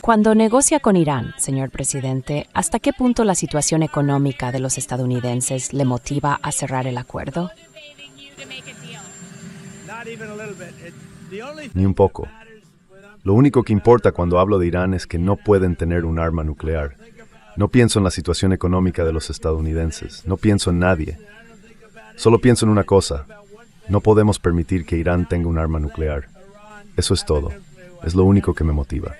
Cuando negocia con Irán, señor presidente, ¿hasta qué punto la situación económica de los estadounidenses le motiva a cerrar el acuerdo? Ni un poco. Lo único que importa cuando hablo de Irán es que no pueden tener un arma nuclear. No pienso en la situación económica de los estadounidenses. No pienso en nadie. Solo pienso en una cosa. No podemos permitir que Irán tenga un arma nuclear. Eso es todo. Es lo único que me motiva.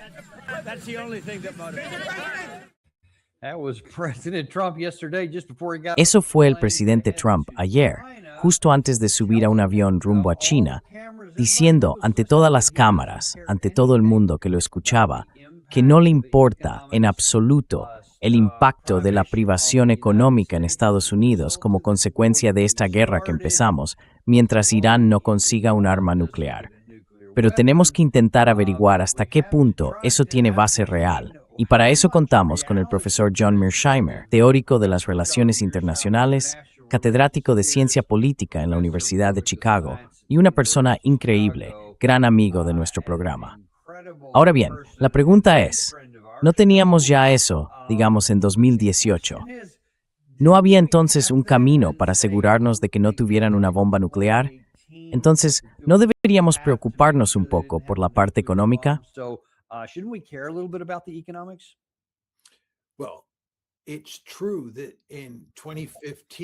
Eso fue el presidente Trump ayer, justo antes de subir a un avión rumbo a China, diciendo ante todas las cámaras, ante todo el mundo que lo escuchaba, que no le importa en absoluto el impacto de la privación económica en Estados Unidos como consecuencia de esta guerra que empezamos, mientras Irán no consiga un arma nuclear. Pero tenemos que intentar averiguar hasta qué punto eso tiene base real. Y para eso contamos con el profesor John Mearsheimer, teórico de las relaciones internacionales, catedrático de ciencia política en la Universidad de Chicago y una persona increíble, gran amigo de nuestro programa. Ahora bien, la pregunta es, ¿no teníamos ya eso, digamos, en 2018? ¿No había entonces un camino para asegurarnos de que no tuvieran una bomba nuclear? Entonces, ¿no deberíamos preocuparnos un poco por la parte económica?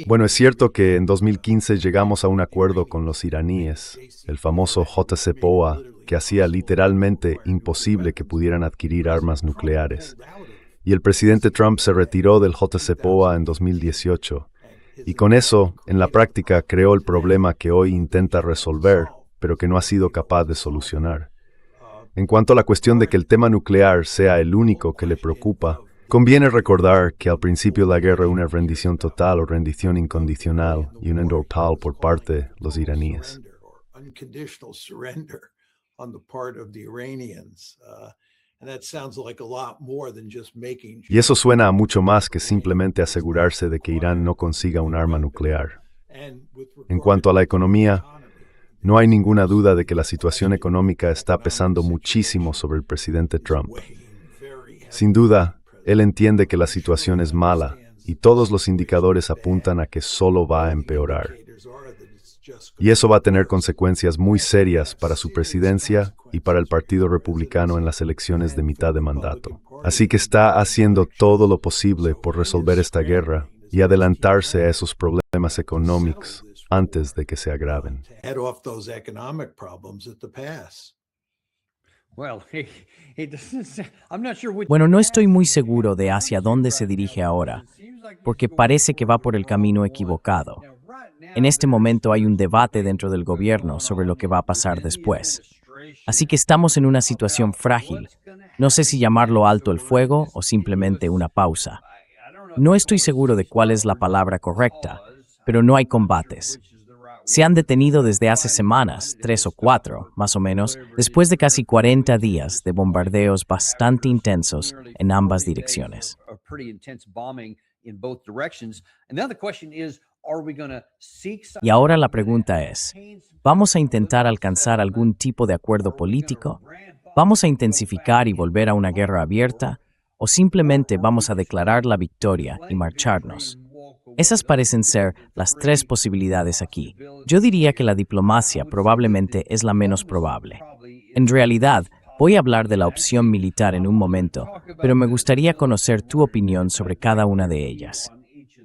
Bueno, es cierto que en 2015 llegamos a un acuerdo con los iraníes, el famoso JCPOA, que hacía literalmente imposible que pudieran adquirir armas nucleares. Y el presidente Trump se retiró del JCPOA en 2018. Y con eso, en la práctica, creó el problema que hoy intenta resolver, pero que no ha sido capaz de solucionar. En cuanto a la cuestión de que el tema nuclear sea el único que le preocupa, conviene recordar que al principio de la guerra una rendición total o rendición incondicional y un end total por parte de los iraníes. Y eso suena a mucho más que simplemente asegurarse de que Irán no consiga un arma nuclear. En cuanto a la economía, no hay ninguna duda de que la situación económica está pesando muchísimo sobre el presidente Trump. Sin duda, él entiende que la situación es mala y todos los indicadores apuntan a que solo va a empeorar. Y eso va a tener consecuencias muy serias para su presidencia y para el Partido Republicano en las elecciones de mitad de mandato. Así que está haciendo todo lo posible por resolver esta guerra y adelantarse a esos problemas económicos antes de que se agraven. Bueno, no estoy muy seguro de hacia dónde se dirige ahora, porque parece que va por el camino equivocado. En este momento hay un debate dentro del gobierno sobre lo que va a pasar después. Así que estamos en una situación frágil. No sé si llamarlo alto el fuego o simplemente una pausa. No estoy seguro de cuál es la palabra correcta, pero no hay combates. Se han detenido desde hace semanas, 3 o 4, más o menos, después de casi 40 días de bombardeos bastante intensos en ambas direcciones. Y ahora la pregunta es, ¿vamos a intentar alcanzar algún tipo de acuerdo político? ¿Vamos a intensificar y volver a una guerra abierta? ¿O simplemente vamos a declarar la victoria y marcharnos? Esas parecen ser las 3 posibilidades aquí. Yo diría que la diplomacia probablemente es la menos probable. En realidad, voy a hablar de la opción militar en un momento, pero me gustaría conocer tu opinión sobre cada una de ellas.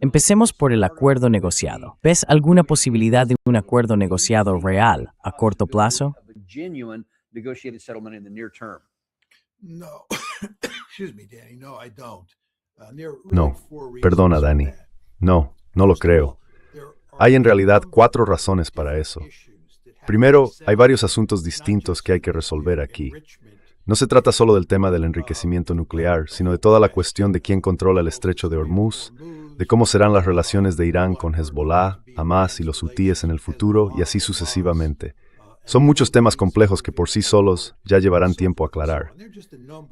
Empecemos por el acuerdo negociado. ¿Ves alguna posibilidad de un acuerdo negociado real a corto plazo? No, perdona, Danny. No lo creo. Hay en realidad 4 razones para eso. Primero, hay varios asuntos distintos que hay que resolver aquí. No se trata solo del tema del enriquecimiento nuclear, sino de toda la cuestión de quién controla el estrecho de Hormuz, de cómo serán las relaciones de Irán con Hezbollah, Hamas y los hutíes en el futuro, y así sucesivamente. Son muchos temas complejos que por sí solos ya llevarán tiempo aclarar.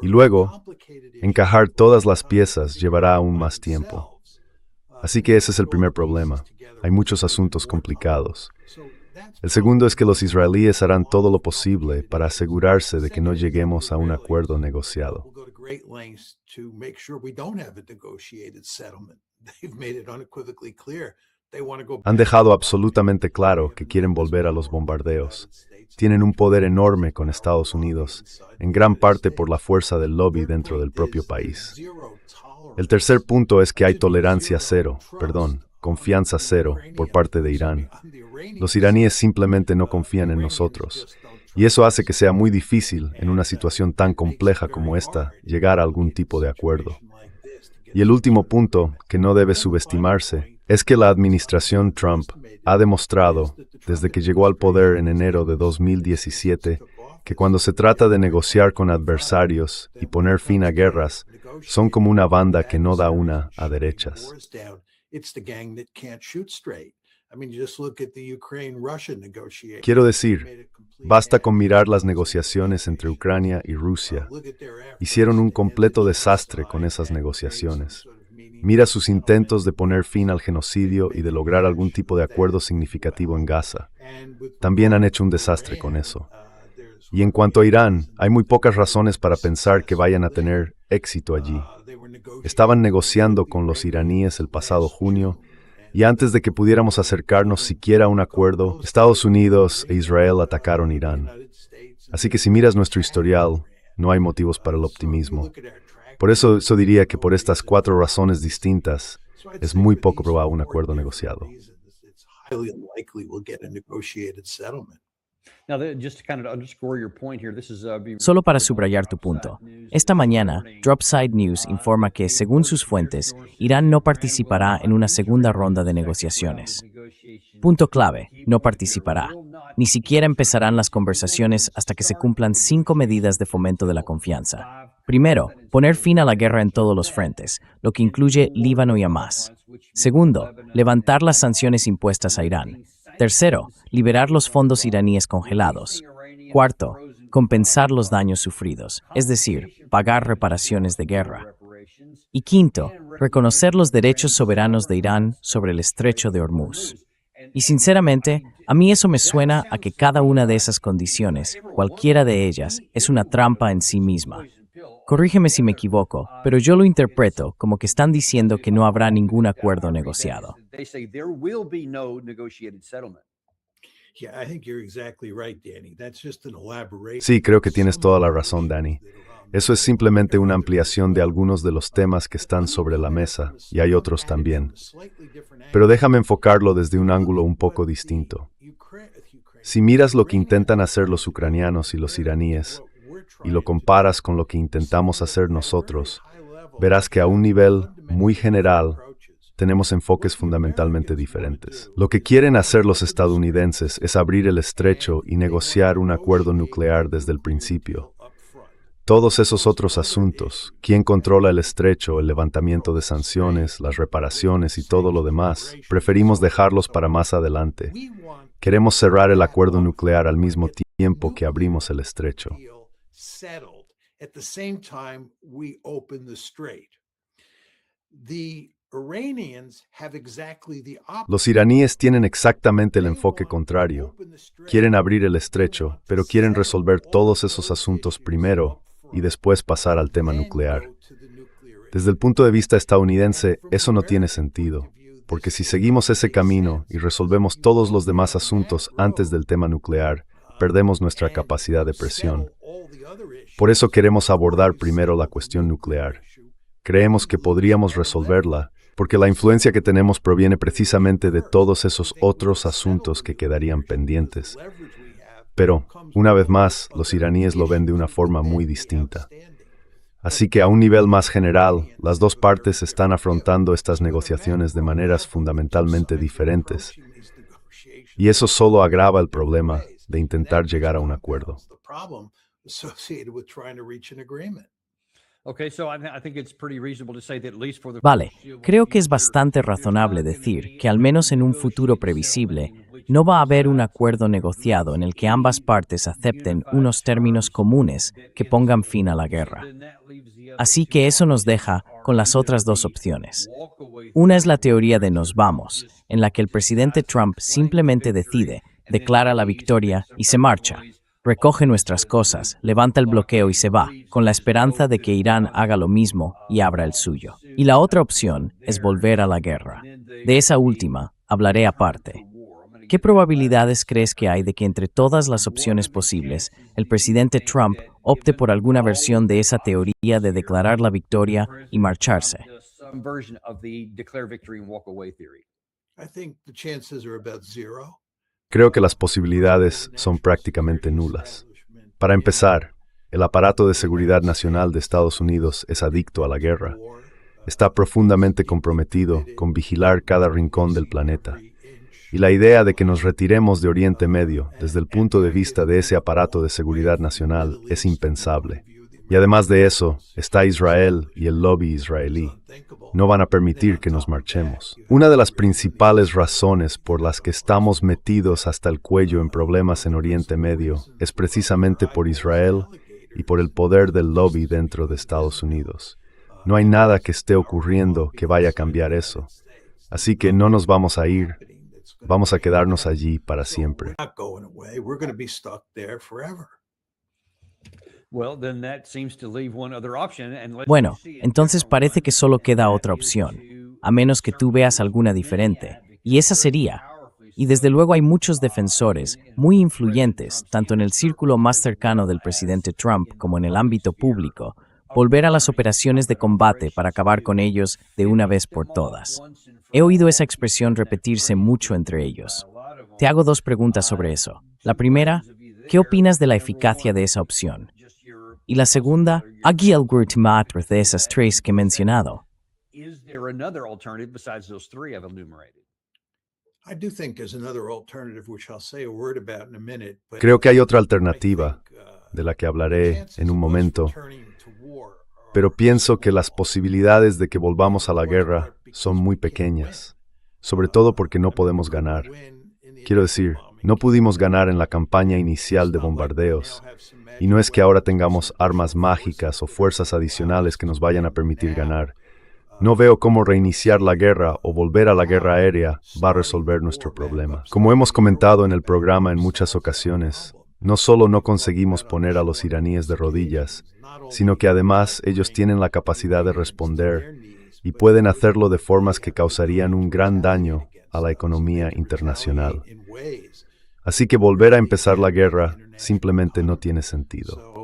Y luego, encajar todas las piezas llevará aún más tiempo. Así que ese es el primer problema. Hay muchos asuntos complicados. El segundo es que los israelíes harán todo lo posible para asegurarse de que no lleguemos a un acuerdo negociado. Han dejado absolutamente claro que quieren volver a los bombardeos. Tienen un poder enorme con Estados Unidos, en gran parte por la fuerza del lobby dentro del propio país. El tercer punto es que hay confianza cero por parte de Irán. Los iraníes simplemente no confían en nosotros. Y eso hace que sea muy difícil, en una situación tan compleja como esta, llegar a algún tipo de acuerdo. Y el último punto, que no debe subestimarse, es que la administración Trump ha demostrado, desde que llegó al poder en enero de 2017, que cuando se trata de negociar con adversarios y poner fin a guerras, son como una banda que no da una a derechas. Quiero decir, basta con mirar las negociaciones entre Ucrania y Rusia. Hicieron un completo desastre con esas negociaciones. Mira sus intentos de poner fin al genocidio y de lograr algún tipo de acuerdo significativo en Gaza. También han hecho un desastre con eso. Y en cuanto a Irán, hay muy pocas razones para pensar que vayan a tener éxito allí. Estaban negociando con los iraníes el pasado junio, y antes de que pudiéramos acercarnos siquiera a un acuerdo, Estados Unidos e Israel atacaron Irán. Así que si miras nuestro historial, no hay motivos para el optimismo. Por eso diría que por estas 4 razones distintas, es muy poco probable un acuerdo negociado. Solo para subrayar tu punto, esta mañana, Dropside News informa que, según sus fuentes, Irán no participará en una segunda ronda de negociaciones. Punto clave, no participará. Ni siquiera empezarán las conversaciones hasta que se cumplan 5 medidas de fomento de la confianza. Primero, poner fin a la guerra en todos los frentes, lo que incluye Líbano y Hamas. Segundo, levantar las sanciones impuestas a Irán. Tercero, liberar los fondos iraníes congelados. Cuarto, compensar los daños sufridos, es decir, pagar reparaciones de guerra. Y quinto, reconocer los derechos soberanos de Irán sobre el estrecho de Hormuz. Y sinceramente, a mí eso me suena a que cada una de esas condiciones, cualquiera de ellas, es una trampa en sí misma. Corrígeme si me equivoco, pero yo lo interpreto como que están diciendo que no habrá ningún acuerdo negociado. Sí, creo que tienes toda la razón, Danny. Eso es simplemente una ampliación de algunos de los temas que están sobre la mesa, y hay otros también. Pero déjame enfocarlo desde un ángulo un poco distinto. Si miras lo que intentan hacer los ucranianos y los iraníes, y lo comparas con lo que intentamos hacer nosotros, verás que a un nivel muy general tenemos enfoques fundamentalmente diferentes. Lo que quieren hacer los estadounidenses es abrir el estrecho y negociar un acuerdo nuclear desde el principio. Todos esos otros asuntos, quién controla el estrecho, el levantamiento de sanciones, las reparaciones y todo lo demás, preferimos dejarlos para más adelante. Queremos cerrar el acuerdo nuclear al mismo tiempo que abrimos el estrecho. Los iraníes tienen exactamente el enfoque contrario. Quieren abrir el estrecho, pero quieren resolver todos esos asuntos primero y después pasar al tema nuclear. Desde el punto de vista estadounidense, eso no tiene sentido, porque si seguimos ese camino y resolvemos todos los demás asuntos antes del tema nuclear, perdemos nuestra capacidad de presión. Por eso queremos abordar primero la cuestión nuclear. Creemos que podríamos resolverla, porque la influencia que tenemos proviene precisamente de todos esos otros asuntos que quedarían pendientes. Pero, una vez más, los iraníes lo ven de una forma muy distinta. Así que a un nivel más general, las dos partes están afrontando estas negociaciones de maneras fundamentalmente diferentes. Y eso solo agrava el problema de intentar llegar a un acuerdo. Vale, creo que es bastante razonable decir que al menos en un futuro previsible, no va a haber un acuerdo negociado en el que ambas partes acepten unos términos comunes que pongan fin a la guerra. Así que eso nos deja con las otras dos opciones. Una es la teoría de nos vamos, en la que el presidente Trump simplemente decide declara la victoria y se marcha. Recoge nuestras cosas, levanta el bloqueo y se va, con la esperanza de que Irán haga lo mismo y abra el suyo. Y la otra opción es volver a la guerra. De esa última hablaré aparte. ¿Qué probabilidades crees que hay de que entre todas las opciones posibles, el presidente Trump opte por alguna versión de esa teoría de declarar la victoria y marcharse? Creo que las posibilidades son prácticamente nulas. Para empezar, el aparato de seguridad nacional de Estados Unidos es adicto a la guerra. Está profundamente comprometido con vigilar cada rincón del planeta. Y la idea de que nos retiremos de Oriente Medio desde el punto de vista de ese aparato de seguridad nacional es impensable. Y además de eso, está Israel y el lobby israelí. No van a permitir que nos marchemos. Una de las principales razones por las que estamos metidos hasta el cuello en problemas en Oriente Medio es precisamente por Israel y por el poder del lobby dentro de Estados Unidos. No hay nada que esté ocurriendo que vaya a cambiar eso. Así que no nos vamos a ir. Vamos a quedarnos allí para siempre. Bueno, entonces parece que solo queda otra opción, a menos que tú veas alguna diferente, y esa sería, y desde luego hay muchos defensores muy influyentes, tanto en el círculo más cercano del presidente Trump como en el ámbito público, volver a las operaciones de combate para acabar con ellos de una vez por todas. He oído esa expresión repetirse mucho entre ellos. Te hago dos preguntas sobre eso. La primera, ¿qué opinas de la eficacia de esa opción? Y la segunda, ¿hay algún ultimátum de esas tres que he mencionado? Creo que hay otra alternativa, de la que hablaré en un momento, pero pienso que las posibilidades de que volvamos a la guerra son muy pequeñas, sobre todo porque no podemos ganar. Quiero decir, no pudimos ganar en la campaña inicial de bombardeos, y no es que ahora tengamos armas mágicas o fuerzas adicionales que nos vayan a permitir ganar. No veo cómo reiniciar la guerra o volver a la guerra aérea va a resolver nuestro problema. Como hemos comentado en el programa en muchas ocasiones, no solo no conseguimos poner a los iraníes de rodillas, sino que además ellos tienen la capacidad de responder y pueden hacerlo de formas que causarían un gran daño a la economía internacional. Así que volver a empezar la guerra simplemente no tiene sentido.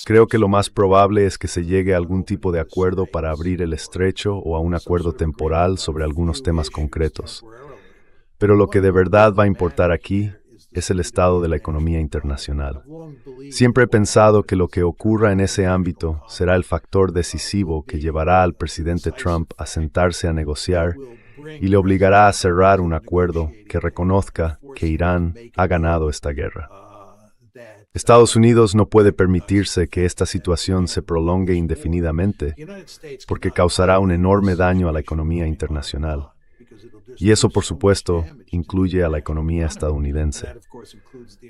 Creo que lo más probable es que se llegue a algún tipo de acuerdo para abrir el estrecho o a un acuerdo temporal sobre algunos temas concretos. Pero lo que de verdad va a importar aquí es el estado de la economía internacional. Siempre he pensado que lo que ocurra en ese ámbito será el factor decisivo que llevará al presidente Trump a sentarse a negociar y le obligará a cerrar un acuerdo que reconozca que Irán ha ganado esta guerra. Estados Unidos no puede permitirse que esta situación se prolongue indefinidamente porque causará un enorme daño a la economía internacional. Y eso, por supuesto, incluye a la economía estadounidense.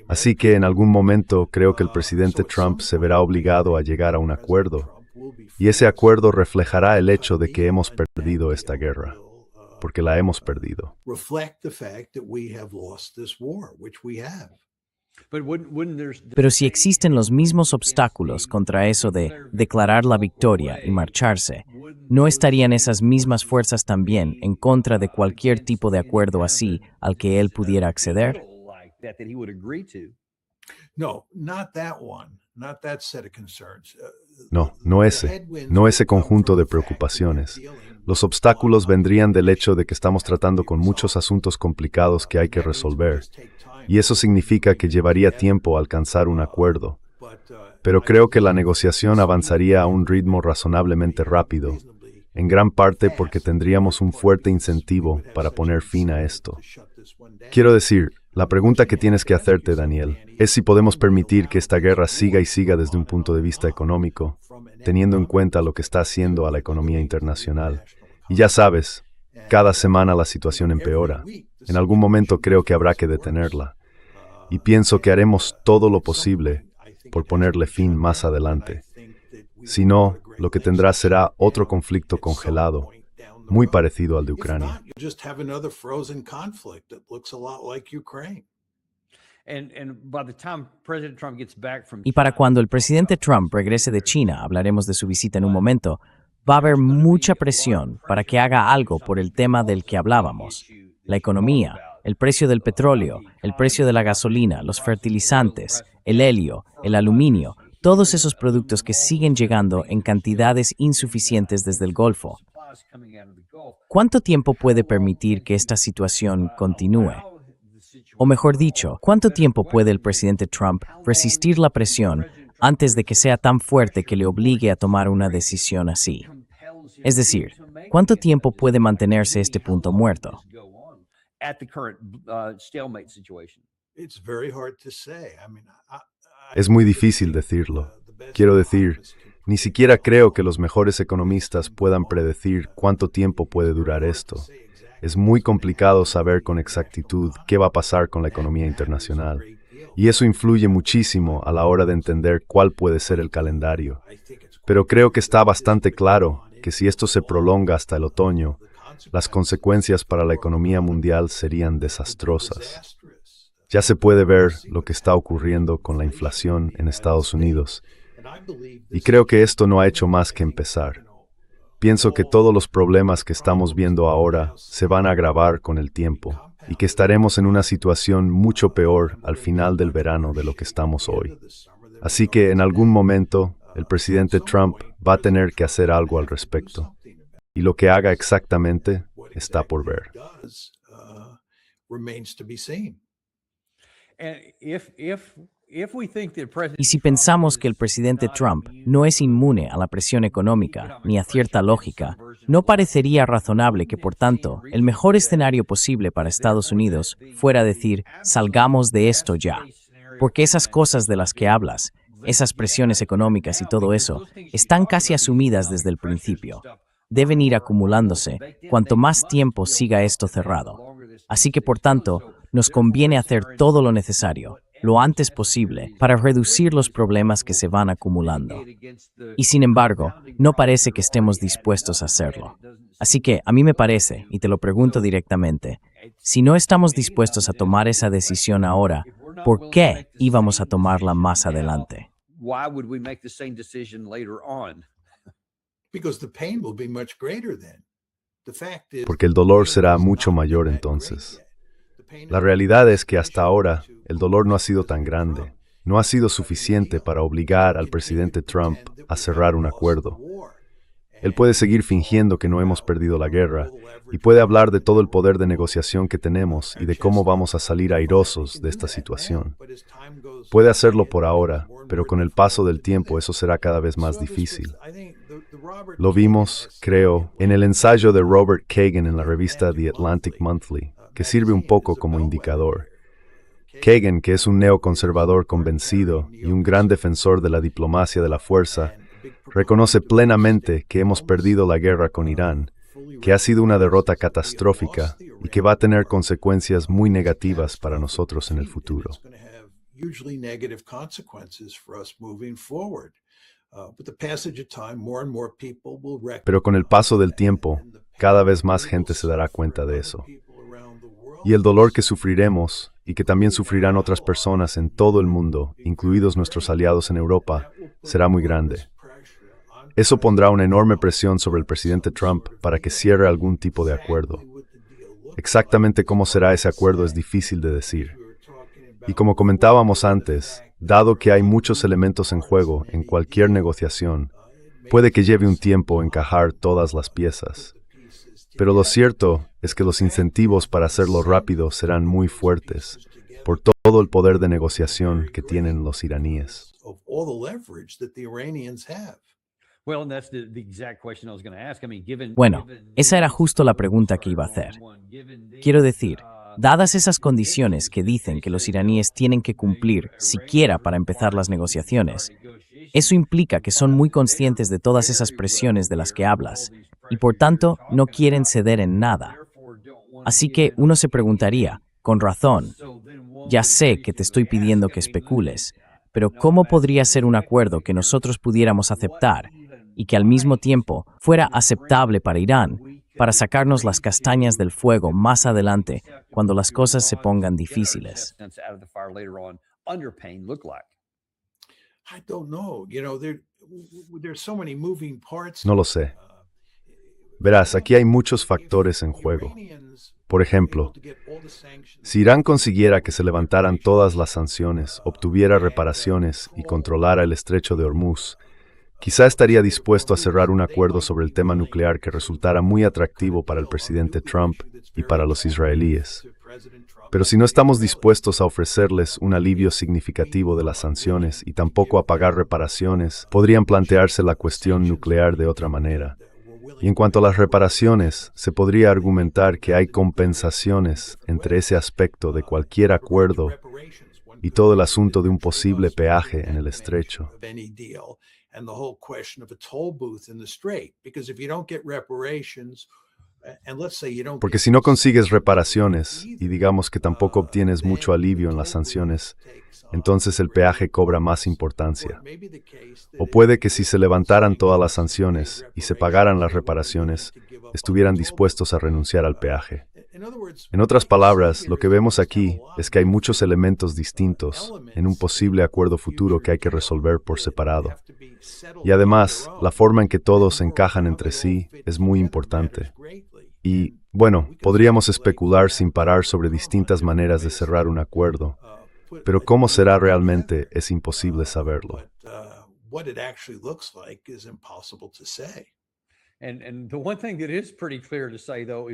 Así que en algún momento creo que el presidente Trump se verá obligado a llegar a un acuerdo, y ese acuerdo reflejará el hecho de que hemos perdido esta guerra, porque la hemos perdido. Pero si existen los mismos obstáculos contra eso de declarar la victoria y marcharse, ¿no estarían esas mismas fuerzas también en contra de cualquier tipo de acuerdo así al que él pudiera acceder? No ese conjunto de preocupaciones. Los obstáculos vendrían del hecho de que estamos tratando con muchos asuntos complicados que hay que resolver, y eso significa que llevaría tiempo alcanzar un acuerdo. Pero creo que la negociación avanzaría a un ritmo razonablemente rápido, en gran parte porque tendríamos un fuerte incentivo para poner fin a esto. Quiero decir, la pregunta que tienes que hacerte, Daniel, es si podemos permitir que esta guerra siga y siga desde un punto de vista económico, teniendo en cuenta lo que está haciendo a la economía internacional. Y ya sabes, cada semana la situación empeora. En algún momento creo que habrá que detenerla. Y pienso que haremos todo lo posible por ponerle fin más adelante. Si no, lo que tendrá será otro conflicto congelado, muy parecido al de Ucrania. Y para cuando el presidente Trump regrese de China, hablaremos de su visita en un momento, va a haber mucha presión para que haga algo por el tema del que hablábamos: la economía, el precio del petróleo, el precio de la gasolina, los fertilizantes, el helio, el aluminio, todos esos productos que siguen llegando en cantidades insuficientes desde el Golfo. ¿Cuánto tiempo puede permitir que esta situación continúe? O mejor dicho, ¿cuánto tiempo puede el presidente Trump resistir la presión antes de que sea tan fuerte que le obligue a tomar una decisión así? Es decir, ¿cuánto tiempo puede mantenerse este punto muerto? Es muy difícil decirlo. Quiero decir, ni siquiera creo que los mejores economistas puedan predecir cuánto tiempo puede durar esto. Es muy complicado saber con exactitud qué va a pasar con la economía internacional, y eso influye muchísimo a la hora de entender cuál puede ser el calendario. Pero creo que está bastante claro que si esto se prolonga hasta el otoño, las consecuencias para la economía mundial serían desastrosas. Ya se puede ver lo que está ocurriendo con la inflación en Estados Unidos, y creo que esto no ha hecho más que empezar. Pienso que todos los problemas que estamos viendo ahora se van a agravar con el tiempo, y que estaremos en una situación mucho peor al final del verano de lo que estamos hoy. Así que en algún momento, el presidente Trump va a tener que hacer algo al respecto. Y lo que haga exactamente está por ver. Y si pensamos que el presidente Trump no es inmune a la presión económica ni a cierta lógica, ¿no parecería razonable que, por tanto, el mejor escenario posible para Estados Unidos fuera decir, salgamos de esto ya? Porque esas cosas de las que hablas, esas presiones económicas y todo eso, están casi asumidas desde el principio. Deben ir acumulándose cuanto más tiempo siga esto cerrado. Así que, por tanto, nos conviene hacer todo lo necesario, lo antes posible, para reducir los problemas que se van acumulando. Y sin embargo, no parece que estemos dispuestos a hacerlo. Así que, a mí me parece, y te lo pregunto directamente, si no estamos dispuestos a tomar esa decisión ahora, ¿por qué íbamos a tomarla más adelante? Porque el dolor será mucho mayor entonces. La realidad es que hasta ahora el dolor no ha sido tan grande, no ha sido suficiente para obligar al presidente Trump a cerrar un acuerdo. Él puede seguir fingiendo que no hemos perdido la guerra y puede hablar de todo el poder de negociación que tenemos y de cómo vamos a salir airosos de esta situación. Puede hacerlo por ahora, pero con el paso del tiempo eso será cada vez más difícil. Lo vimos, creo, en el ensayo de Robert Kagan en la revista The Atlantic Monthly, que sirve un poco como indicador. Kagan, que es un neoconservador convencido y un gran defensor de la diplomacia de la fuerza, reconoce plenamente que hemos perdido la guerra con Irán, que ha sido una derrota catastrófica y que va a tener consecuencias muy negativas para nosotros en el futuro. Pero con el paso del tiempo, cada vez más gente se dará cuenta de eso. Y el dolor que sufriremos, y que también sufrirán otras personas en todo el mundo, incluidos nuestros aliados en Europa, será muy grande. Eso pondrá una enorme presión sobre el presidente Trump para que cierre algún tipo de acuerdo. Exactamente cómo será ese acuerdo es difícil de decir. Y como comentábamos antes, dado que hay muchos elementos en juego en cualquier negociación, puede que lleve un tiempo encajar todas las piezas. Pero lo cierto es que los incentivos para hacerlo rápido serán muy fuertes, por todo el poder de negociación que tienen los iraníes. Bueno, esa era justo la pregunta que iba a hacer. Quiero decir, dadas esas condiciones que dicen que los iraníes tienen que cumplir siquiera para empezar las negociaciones, eso implica que son muy conscientes de todas esas presiones de las que hablas y por tanto no quieren ceder en nada. Así que uno se preguntaría, con razón, ya sé que te estoy pidiendo que especules, pero ¿cómo podría ser un acuerdo que nosotros pudiéramos aceptar y que al mismo tiempo fuera aceptable para Irán, para sacarnos las castañas del fuego más adelante cuando las cosas se pongan difíciles. No lo sé. Verás, aquí hay muchos factores en juego. Por ejemplo, si Irán consiguiera que se levantaran todas las sanciones, obtuviera reparaciones y controlara el estrecho de Hormuz, quizá estaría dispuesto a cerrar un acuerdo sobre el tema nuclear que resultara muy atractivo para el presidente Trump y para los israelíes. Pero si no estamos dispuestos a ofrecerles un alivio significativo de las sanciones y tampoco a pagar reparaciones, podrían plantearse la cuestión nuclear de otra manera. Y en cuanto a las reparaciones, se podría argumentar que hay compensaciones entre ese aspecto de cualquier acuerdo y todo el asunto de un posible peaje en el estrecho. Porque si no consigues reparaciones y digamos que tampoco obtienes mucho alivio en las sanciones, entonces el peaje cobra más importancia. O puede que si se levantaran todas las sanciones y se pagaran las reparaciones, estuvieran dispuestos a renunciar al peaje. En otras palabras, lo que vemos aquí es que hay muchos elementos distintos en un posible acuerdo futuro que hay que resolver por separado. Y además, la forma en que todos encajan entre sí es muy importante. Y, bueno, podríamos especular sin parar sobre distintas maneras de cerrar un acuerdo, pero cómo será realmente es imposible saberlo.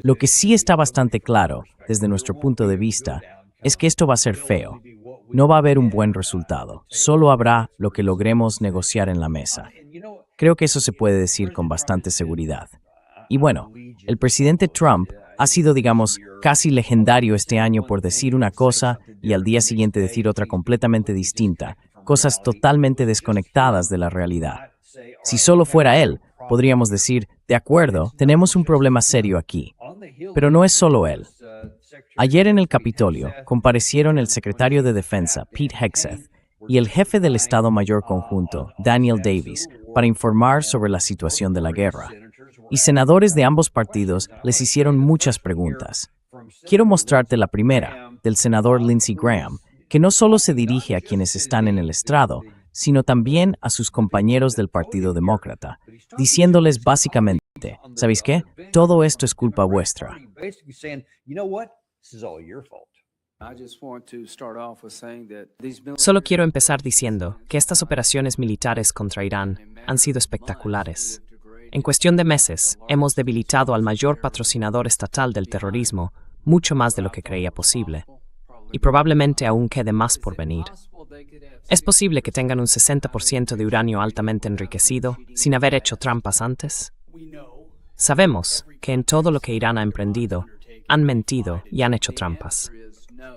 Lo que sí está bastante claro, desde nuestro punto de vista, es que esto va a ser feo. No va a haber un buen resultado. Solo habrá lo que logremos negociar en la mesa. Creo que eso se puede decir con bastante seguridad. Y bueno, el presidente Trump ha sido, digamos, casi legendario este año por decir una cosa y al día siguiente decir otra completamente distinta, cosas totalmente desconectadas de la realidad. Si solo fuera él, podríamos decir, de acuerdo, tenemos un problema serio aquí. Pero no es solo él. Ayer en el Capitolio comparecieron el secretario de Defensa, Pete Hegseth, y el jefe del Estado Mayor Conjunto, Daniel Davis, para informar sobre la situación de la guerra. Y senadores de ambos partidos les hicieron muchas preguntas. Quiero mostrarte la primera, del senador Lindsey Graham, que no solo se dirige a quienes están en el estrado, sino también a sus compañeros del Partido Demócrata, diciéndoles básicamente, ¿sabéis qué? Todo esto es culpa vuestra. Solo quiero empezar diciendo que estas operaciones militares contra Irán han sido espectaculares. En cuestión de meses, hemos debilitado al mayor patrocinador estatal del terrorismo mucho más de lo que creía posible. Y probablemente aún quede más por venir. ¿Es posible que tengan un 60% de uranio altamente enriquecido sin haber hecho trampas antes? Sabemos que en todo lo que Irán ha emprendido, han mentido y han hecho trampas.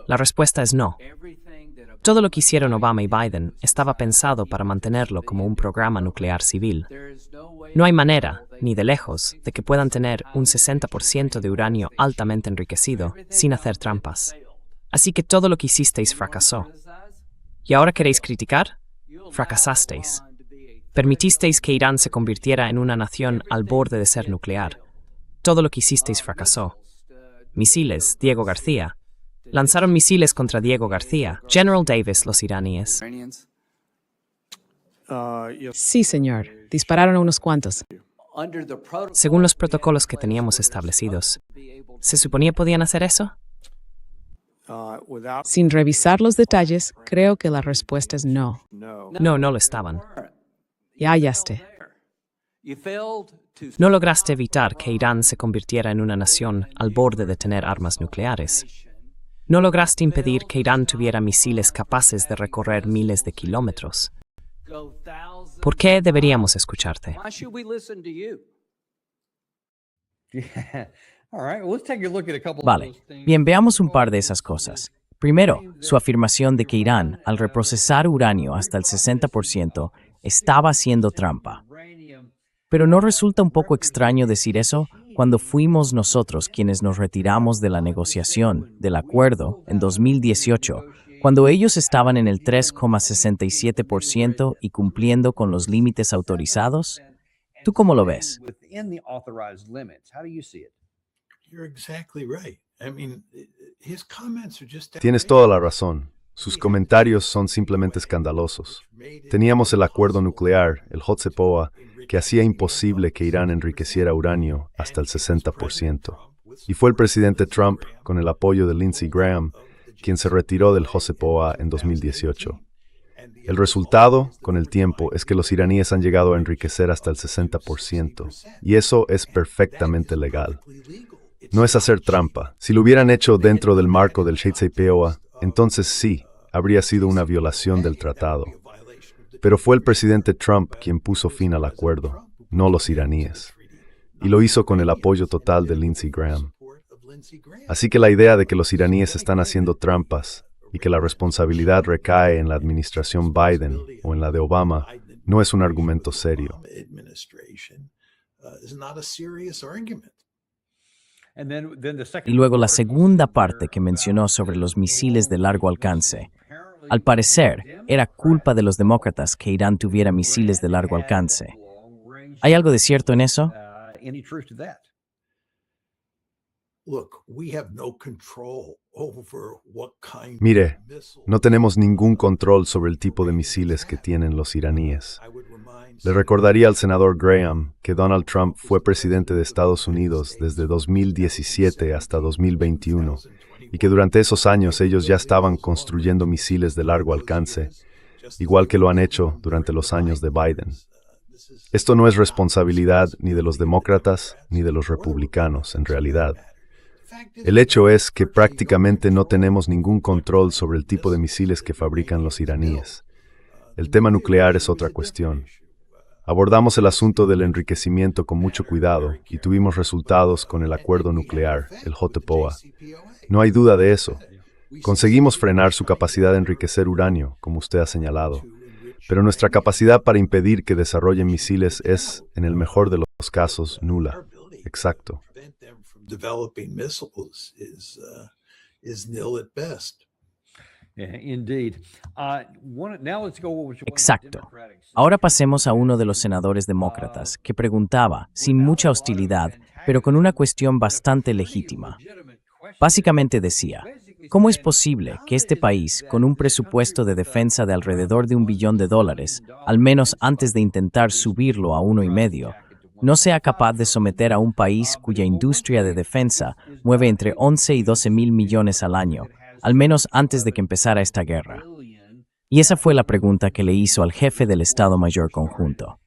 La respuesta es no. Todo lo que hicieron Obama y Biden estaba pensado para mantenerlo como un programa nuclear civil. No hay manera, ni de lejos, de que puedan tener un 60% de uranio altamente enriquecido sin hacer trampas. Así que todo lo que hicisteis fracasó. ¿Y ahora queréis criticar? Fracasasteis. Permitisteis que Irán se convirtiera en una nación al borde de ser nuclear. Todo lo que hicisteis fracasó. Misiles, Diego García. Lanzaron misiles contra Diego García, General Davis, los iraníes. Sí, señor. Dispararon a unos cuantos. Según los protocolos que teníamos establecidos, ¿se suponía podían hacer eso? Sin revisar los detalles, creo que la respuesta es no. No, no lo estaban. Ya hallaste. No lograste evitar que Irán se convirtiera en una nación al borde de tener armas nucleares. No lograste impedir que Irán tuviera misiles capaces de recorrer miles de kilómetros. ¿Por qué deberíamos escucharte? Vale, bien, veamos un par de esas cosas. Primero, su afirmación de que Irán, al reprocesar uranio hasta el 60%, estaba haciendo trampa. Pero ¿no resulta un poco extraño decir eso cuando fuimos nosotros quienes nos retiramos de la negociación, del acuerdo, en 2018, cuando ellos estaban en el 3,67% y cumpliendo con los límites autorizados? ¿Tú cómo lo ves? Tienes toda la razón. Sus comentarios son simplemente escandalosos. Teníamos el acuerdo nuclear, el JCPOA, que hacía imposible que Irán enriqueciera uranio hasta el 60%. Y fue el presidente Trump, con el apoyo de Lindsey Graham, quien se retiró del JCPOA en 2018. El resultado, con el tiempo, es que los iraníes han llegado a enriquecer hasta el 60%, y eso es perfectamente legal. No es hacer trampa. Si lo hubieran hecho dentro del marco del JCPOA, entonces sí, habría sido una violación del tratado. Pero fue el presidente Trump quien puso fin al acuerdo, no los iraníes. Y lo hizo con el apoyo total de Lindsey Graham. Así que la idea de que los iraníes están haciendo trampas y que la responsabilidad recae en la administración Biden o en la de Obama no es un argumento serio. Y luego la segunda parte que mencionó sobre los misiles de largo alcance. Al parecer, era culpa de los demócratas que Irán tuviera misiles de largo alcance. ¿Hay algo de cierto en eso? Mire, no tenemos ningún control sobre el tipo de misiles que tienen los iraníes. Le recordaría al senador Graham que Donald Trump fue presidente de Estados Unidos desde 2017 hasta 2021 y que durante esos años ellos ya estaban construyendo misiles de largo alcance, igual que lo han hecho durante los años de Biden. Esto no es responsabilidad ni de los demócratas ni de los republicanos, en realidad. El hecho es que prácticamente no tenemos ningún control sobre el tipo de misiles que fabrican los iraníes. El tema nuclear es otra cuestión. Abordamos el asunto del enriquecimiento con mucho cuidado y tuvimos resultados con el acuerdo nuclear, el JCPOA. No hay duda de eso. Conseguimos frenar su capacidad de enriquecer uranio, como usted ha señalado. Pero nuestra capacidad para impedir que desarrollen misiles es, en el mejor de los casos, nula. Exacto. Exacto. Ahora pasemos a uno de los senadores demócratas que preguntaba, sin mucha hostilidad, pero con una cuestión bastante legítima. Básicamente decía, ¿cómo es posible que este país, con un presupuesto de defensa de alrededor de $1 billón, al menos antes de intentar subirlo a 1,5, no sea capaz de someter a un país cuya industria de defensa mueve entre 11 y 12 mil millones al año, al menos antes de que empezara esta guerra? Y esa fue la pregunta que le hizo al jefe del Estado Mayor Conjunto.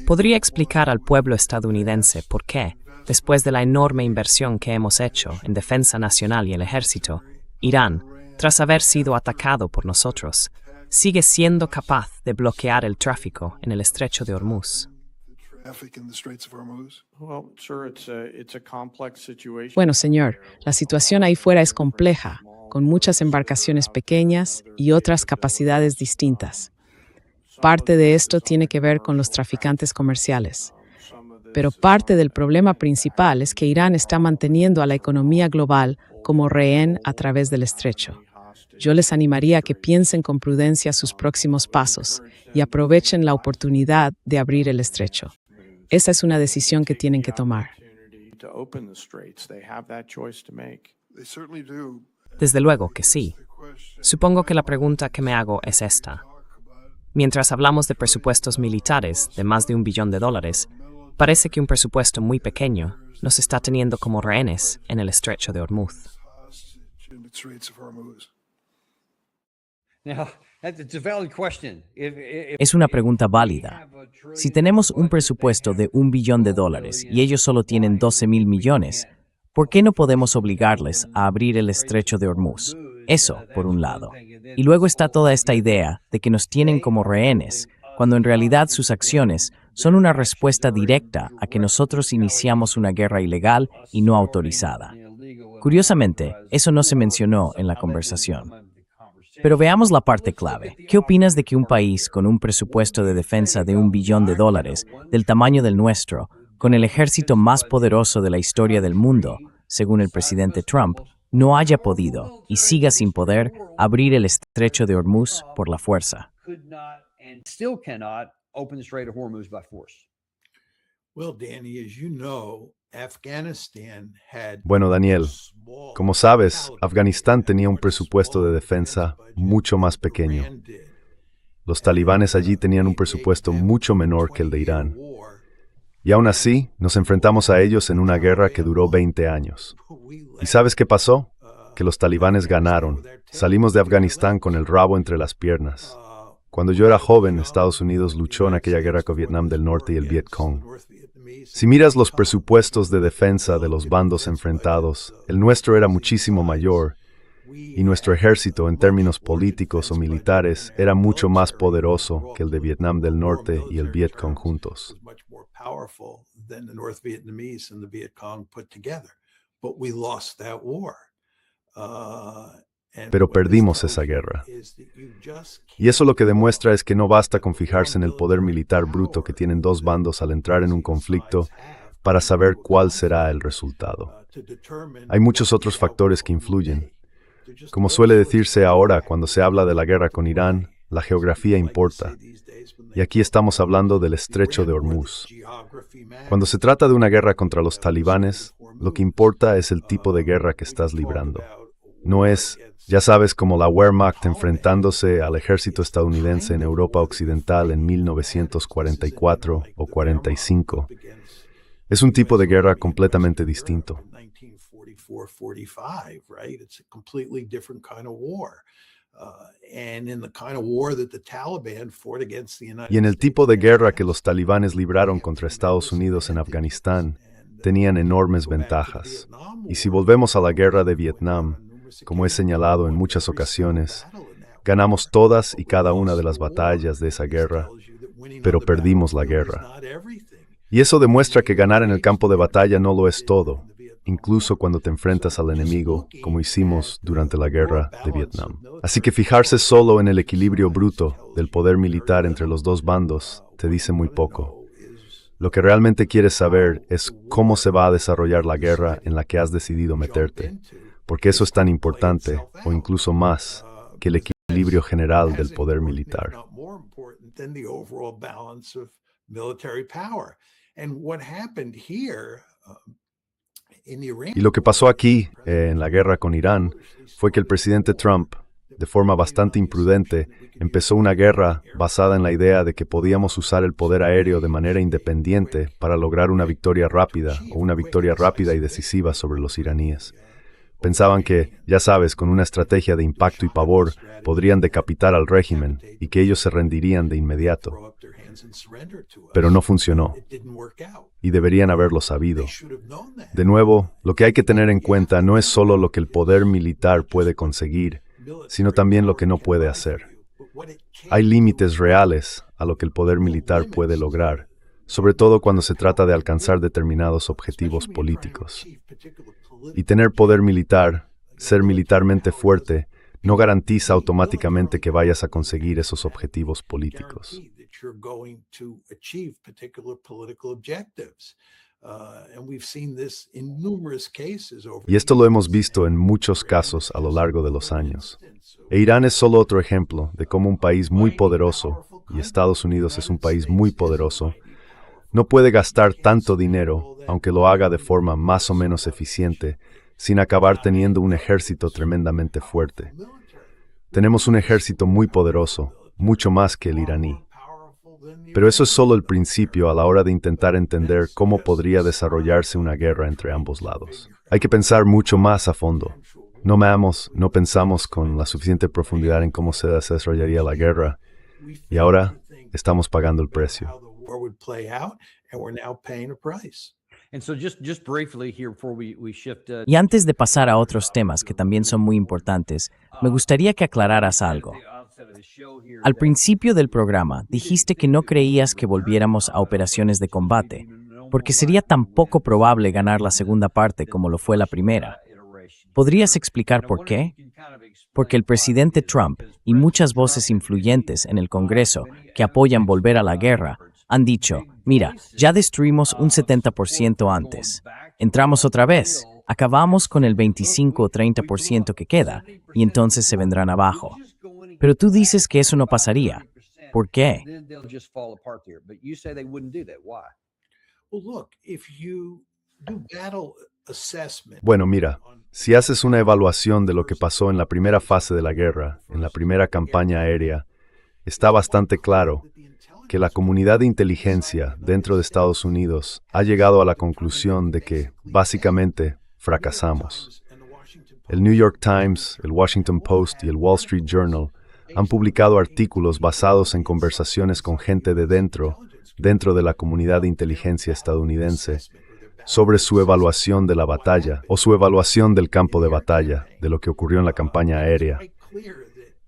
¿Podría explicar al pueblo estadounidense por qué, después de la enorme inversión que hemos hecho en defensa nacional y el ejército, Irán, tras haber sido atacado por nosotros, sigue siendo capaz de bloquear el tráfico en el estrecho de Hormuz? Bueno, señor, la situación ahí fuera es compleja, con muchas embarcaciones pequeñas y otras capacidades distintas. Parte de esto tiene que ver con los traficantes comerciales. Pero parte del problema principal es que Irán está manteniendo a la economía global como rehén a través del estrecho. Yo les animaría a que piensen con prudencia sus próximos pasos y aprovechen la oportunidad de abrir el estrecho. Esa es una decisión que tienen que tomar. Desde luego que sí. Supongo que la pregunta que me hago es esta. Mientras hablamos de presupuestos militares de más de $1 billón, parece que un presupuesto muy pequeño nos está teniendo como rehenes en el estrecho de Hormuz. Es una pregunta válida. Si tenemos un presupuesto de $1 billón y ellos solo tienen 12 mil millones, ¿por qué no podemos obligarles a abrir el estrecho de Hormuz? Eso, por un lado. Y luego está toda esta idea de que nos tienen como rehenes, cuando en realidad sus acciones son una respuesta directa a que nosotros iniciamos una guerra ilegal y no autorizada. Curiosamente, eso no se mencionó en la conversación. Pero veamos la parte clave. ¿Qué opinas de que un país con un presupuesto de defensa de $1 billón, del tamaño del nuestro, con el ejército más poderoso de la historia del mundo, según el presidente Trump, no haya podido y siga sin poder abrir el estrecho de Hormuz por la fuerza. Bueno, Daniel, como sabes, Afganistán tenía un presupuesto de defensa mucho más pequeño. Los talibanes allí tenían un presupuesto mucho menor que el de Irán. Y aún así, nos enfrentamos a ellos en una guerra que duró 20 años. ¿Y sabes qué pasó? Que los talibanes ganaron. Salimos de Afganistán con el rabo entre las piernas. Cuando yo era joven, Estados Unidos luchó en aquella guerra con Vietnam del Norte y el Vietcong. Si miras los presupuestos de defensa de los bandos enfrentados, el nuestro era muchísimo mayor, y nuestro ejército, en términos políticos o militares, era mucho más poderoso que el de Vietnam del Norte y el Vietcong juntos. Pero perdimos esa guerra. Y eso lo que demuestra es que no basta con fijarse en el poder militar bruto que tienen dos bandos al entrar en un conflicto para saber cuál será el resultado. Hay muchos otros factores que influyen. Como suele decirse ahora cuando se habla de la guerra con Irán, la geografía importa. Y aquí estamos hablando del estrecho de Hormuz. Cuando se trata de una guerra contra los talibanes, lo que importa es el tipo de guerra que estás librando. No es, ya sabes, como la Wehrmacht enfrentándose al ejército estadounidense en Europa Occidental en 1944 o 45. Es un tipo de guerra completamente distinto. Y en el tipo de guerra que los talibanes libraron contra Estados Unidos en Afganistán, tenían enormes ventajas. Y si volvemos a la guerra de Vietnam, como he señalado en muchas ocasiones, ganamos todas y cada una de las batallas de esa guerra, pero perdimos la guerra. Y eso demuestra que ganar en el campo de batalla no lo es todo, incluso cuando te enfrentas al enemigo, como hicimos durante la guerra de Vietnam. Así que fijarse solo en el equilibrio bruto del poder militar entre los dos bandos te dice muy poco. Lo que realmente quieres saber es cómo se va a desarrollar la guerra en la que has decidido meterte, porque eso es tan importante, o incluso más, que el equilibrio general del poder militar. Y lo que pasó aquí, en la guerra con Irán, fue que el presidente Trump, de forma bastante imprudente, empezó una guerra basada en la idea de que podíamos usar el poder aéreo de manera independiente para lograr una victoria rápida y decisiva sobre los iraníes. Pensaban que, ya sabes, con una estrategia de impacto y pavor, podrían decapitar al régimen y que ellos se rendirían de inmediato. Pero no funcionó. Y deberían haberlo sabido. De nuevo, lo que hay que tener en cuenta no es solo lo que el poder militar puede conseguir, sino también lo que no puede hacer. Hay límites reales a lo que el poder militar puede lograr, sobre todo cuando se trata de alcanzar determinados objetivos políticos. Y tener poder militar, ser militarmente fuerte, no garantiza automáticamente que vayas a conseguir esos objetivos políticos. Y esto lo hemos visto en muchos casos a lo largo de los años. E Irán es solo otro ejemplo de cómo un país muy poderoso, y Estados Unidos es un país muy poderoso, no puede gastar tanto dinero, aunque lo haga de forma más o menos eficiente, sin acabar teniendo un ejército tremendamente fuerte. Tenemos un ejército muy poderoso, mucho más que el iraní. Pero eso es solo el principio a la hora de intentar entender cómo podría desarrollarse una guerra entre ambos lados. Hay que pensar mucho más a fondo. No pensamos con la suficiente profundidad en cómo se desarrollaría la guerra, y ahora estamos pagando el precio. Y antes de pasar a otros temas que también son muy importantes, me gustaría que aclararas algo. Al principio del programa dijiste que no creías que volviéramos a operaciones de combate, porque sería tan poco probable ganar la segunda parte como lo fue la primera. ¿Podrías explicar por qué? Porque el presidente Trump y muchas voces influyentes en el Congreso que apoyan volver a la guerra han dicho, mira, ya destruimos un 70% antes. ¿Entramos otra vez? acabamos con el 25 o 30% que queda y entonces se vendrán abajo. Pero tú dices que eso no pasaría. ¿Por qué? Bueno, mira, si haces una evaluación de lo que pasó en la primera fase de la guerra, en la primera campaña aérea, está bastante claro que la comunidad de inteligencia dentro de Estados Unidos ha llegado a la conclusión de que, básicamente, fracasamos. El New York Times, el Washington Post y el Wall Street Journal han publicado artículos basados en conversaciones con gente de dentro de la comunidad de inteligencia estadounidense, sobre su evaluación de la batalla o su evaluación del campo de batalla, de lo que ocurrió en la campaña aérea.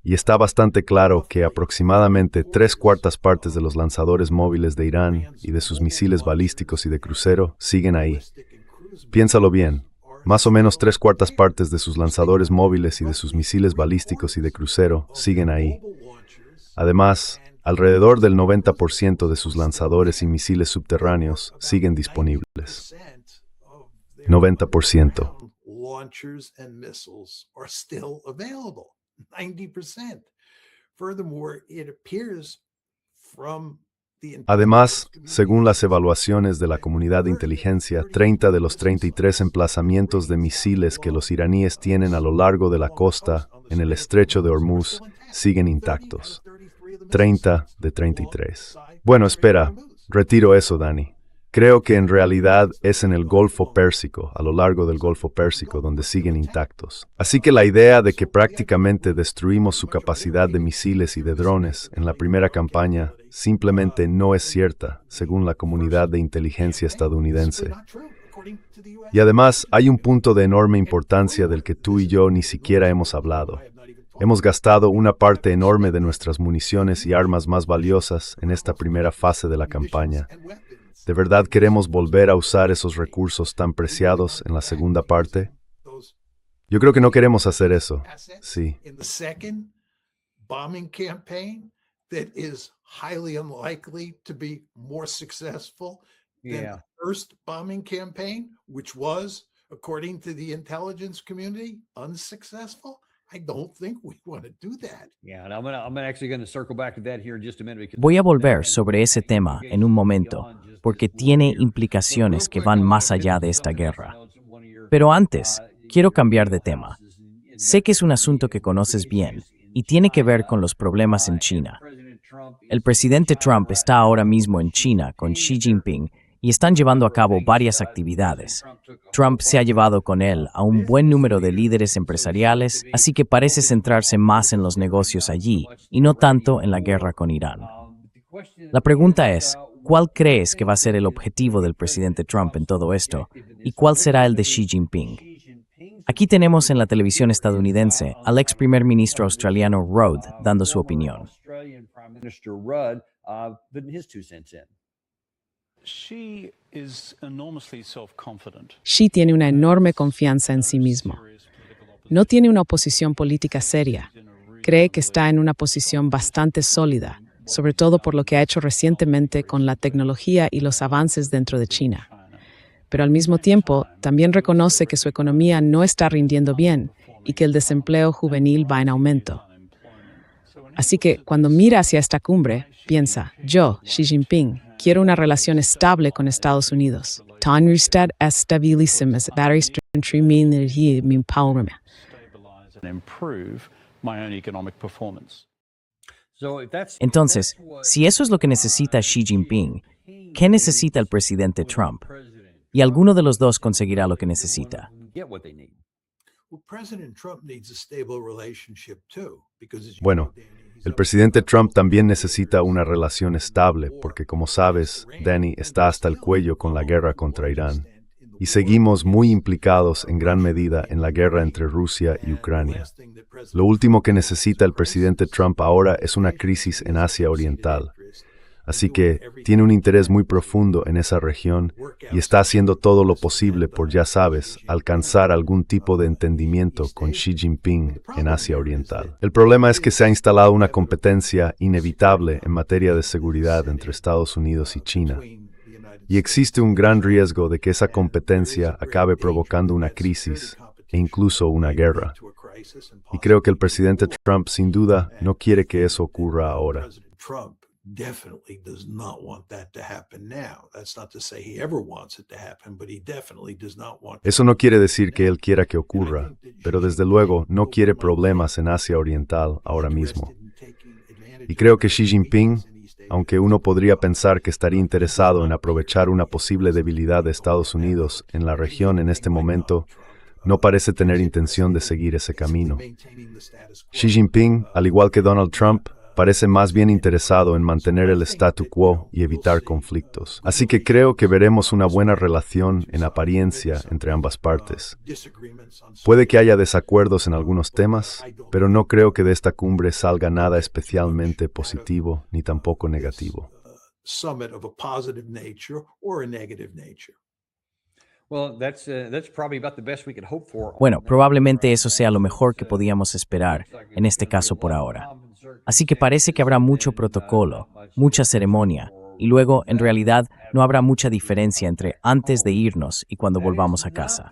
Y está bastante claro que aproximadamente 3/4 partes de los lanzadores móviles de Irán y de sus misiles balísticos y de crucero siguen ahí. Piénsalo bien, más o menos 3/4 partes de sus lanzadores móviles y de sus misiles balísticos y de crucero siguen ahí. Además, alrededor del 90% de sus lanzadores y misiles subterráneos siguen disponibles. 90%. 90%. Furthermore, it appears from Además, según las evaluaciones de la comunidad de inteligencia, 30 de los 33 emplazamientos de misiles que los iraníes tienen a lo largo de la costa en el estrecho de Hormuz siguen intactos. 30 de 33. Bueno, espera, retiro eso, Dani. Creo que en realidad es en el Golfo Pérsico, a lo largo del Golfo Pérsico, donde siguen intactos. Así que la idea de que prácticamente destruimos su capacidad de misiles y de drones en la primera campaña simplemente no es cierta, según la comunidad de inteligencia estadounidense. Y además, hay un punto de enorme importancia del que tú y yo ni siquiera hemos hablado. Hemos gastado una parte enorme de nuestras municiones y armas más valiosas en esta primera fase de la campaña. ¿De verdad queremos volver a usar esos recursos tan preciados en la segunda parte? Yo creo que no queremos hacer eso. Sí. Voy a volver sobre ese tema en un momento, porque tiene implicaciones que van más allá de esta guerra. Pero antes, quiero cambiar de tema. Sé que es un asunto que conoces bien y tiene que ver con los problemas en China. El presidente Trump está ahora mismo en China con Xi Jinping y están llevando a cabo varias actividades. Trump se ha llevado con él a un buen número de líderes empresariales, así que parece centrarse más en los negocios allí y no tanto en la guerra con Irán. La pregunta es, ¿cuál crees que va a ser el objetivo del presidente Trump en todo esto? ¿Y cuál será el de Xi Jinping? Aquí tenemos en la televisión estadounidense al ex primer ministro australiano Rudd dando su opinión. Xi tiene una enorme confianza en sí mismo. No tiene una oposición política seria. Cree que está en una posición bastante sólida, sobre todo por lo que ha hecho recientemente con la tecnología y los avances dentro de China. Pero al mismo tiempo, también reconoce que su economía no está rindiendo bien y que el desempleo juvenil va en aumento. Así que, cuando mira hacia esta cumbre, piensa, yo, Xi Jinping, quiero una relación estable con Estados Unidos. Entonces, si eso es lo que necesita Xi Jinping, ¿qué necesita el presidente Trump? Y alguno de los dos conseguirá lo que necesita. Bueno, el presidente Trump también necesita una relación estable porque, como sabes, Danny está hasta el cuello con la guerra contra Irán. Y seguimos muy implicados en gran medida en la guerra entre Rusia y Ucrania. Lo último que necesita el presidente Trump ahora es una crisis en Asia Oriental. Así que tiene un interés muy profundo en esa región y está haciendo todo lo posible por, ya sabes, alcanzar algún tipo de entendimiento con Xi Jinping en Asia Oriental. El problema es que se ha instalado una competencia inevitable en materia de seguridad entre Estados Unidos y China. Y existe un gran riesgo de que esa competencia acabe provocando una crisis e incluso una guerra. Y creo que el presidente Trump, sin duda, no quiere que eso ocurra ahora. Definitely does not want that to happen now. That's not to say he ever wants it to happen, but he definitely does not want. Eso no quiere decir que él quiera que ocurra, pero desde luego no quiere problemas en Asia Oriental ahora mismo. Y creo que Xi Jinping, aunque uno podría pensar que estaría interesado en aprovechar una posible debilidad de Estados Unidos en la región en este momento, no parece tener intención de seguir ese camino. Xi Jinping, al igual que Donald Trump, parece más bien interesado en mantener el statu quo y evitar conflictos. Así que creo que veremos una buena relación en apariencia entre ambas partes. Puede que haya desacuerdos en algunos temas, pero no creo que de esta cumbre salga nada especialmente positivo ni tampoco negativo. Bueno, probablemente eso sea lo mejor que podíamos esperar, en este caso por ahora. Así que parece que habrá mucho protocolo, mucha ceremonia, y luego, en realidad, no habrá mucha diferencia entre antes de irnos y cuando volvamos a casa.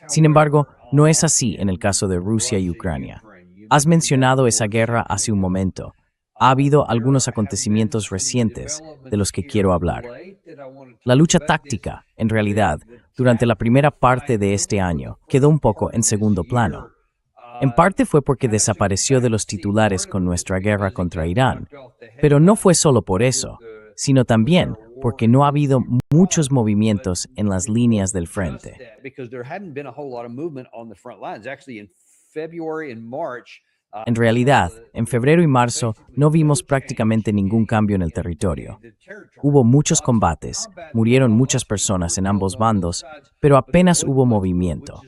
Sin embargo, no es así en el caso de Rusia y Ucrania. Has mencionado esa guerra hace un momento. Ha habido algunos acontecimientos recientes de los que quiero hablar. La lucha táctica, en realidad, durante la primera parte de este año, quedó un poco en segundo plano. En parte fue porque desapareció de los titulares con nuestra guerra contra Irán, pero no fue solo por eso, sino también porque no ha habido muchos movimientos en las líneas del frente. En realidad, en febrero y marzo no vimos prácticamente ningún cambio en el territorio. Hubo muchos combates, murieron muchas personas en ambos bandos, pero apenas hubo movimiento.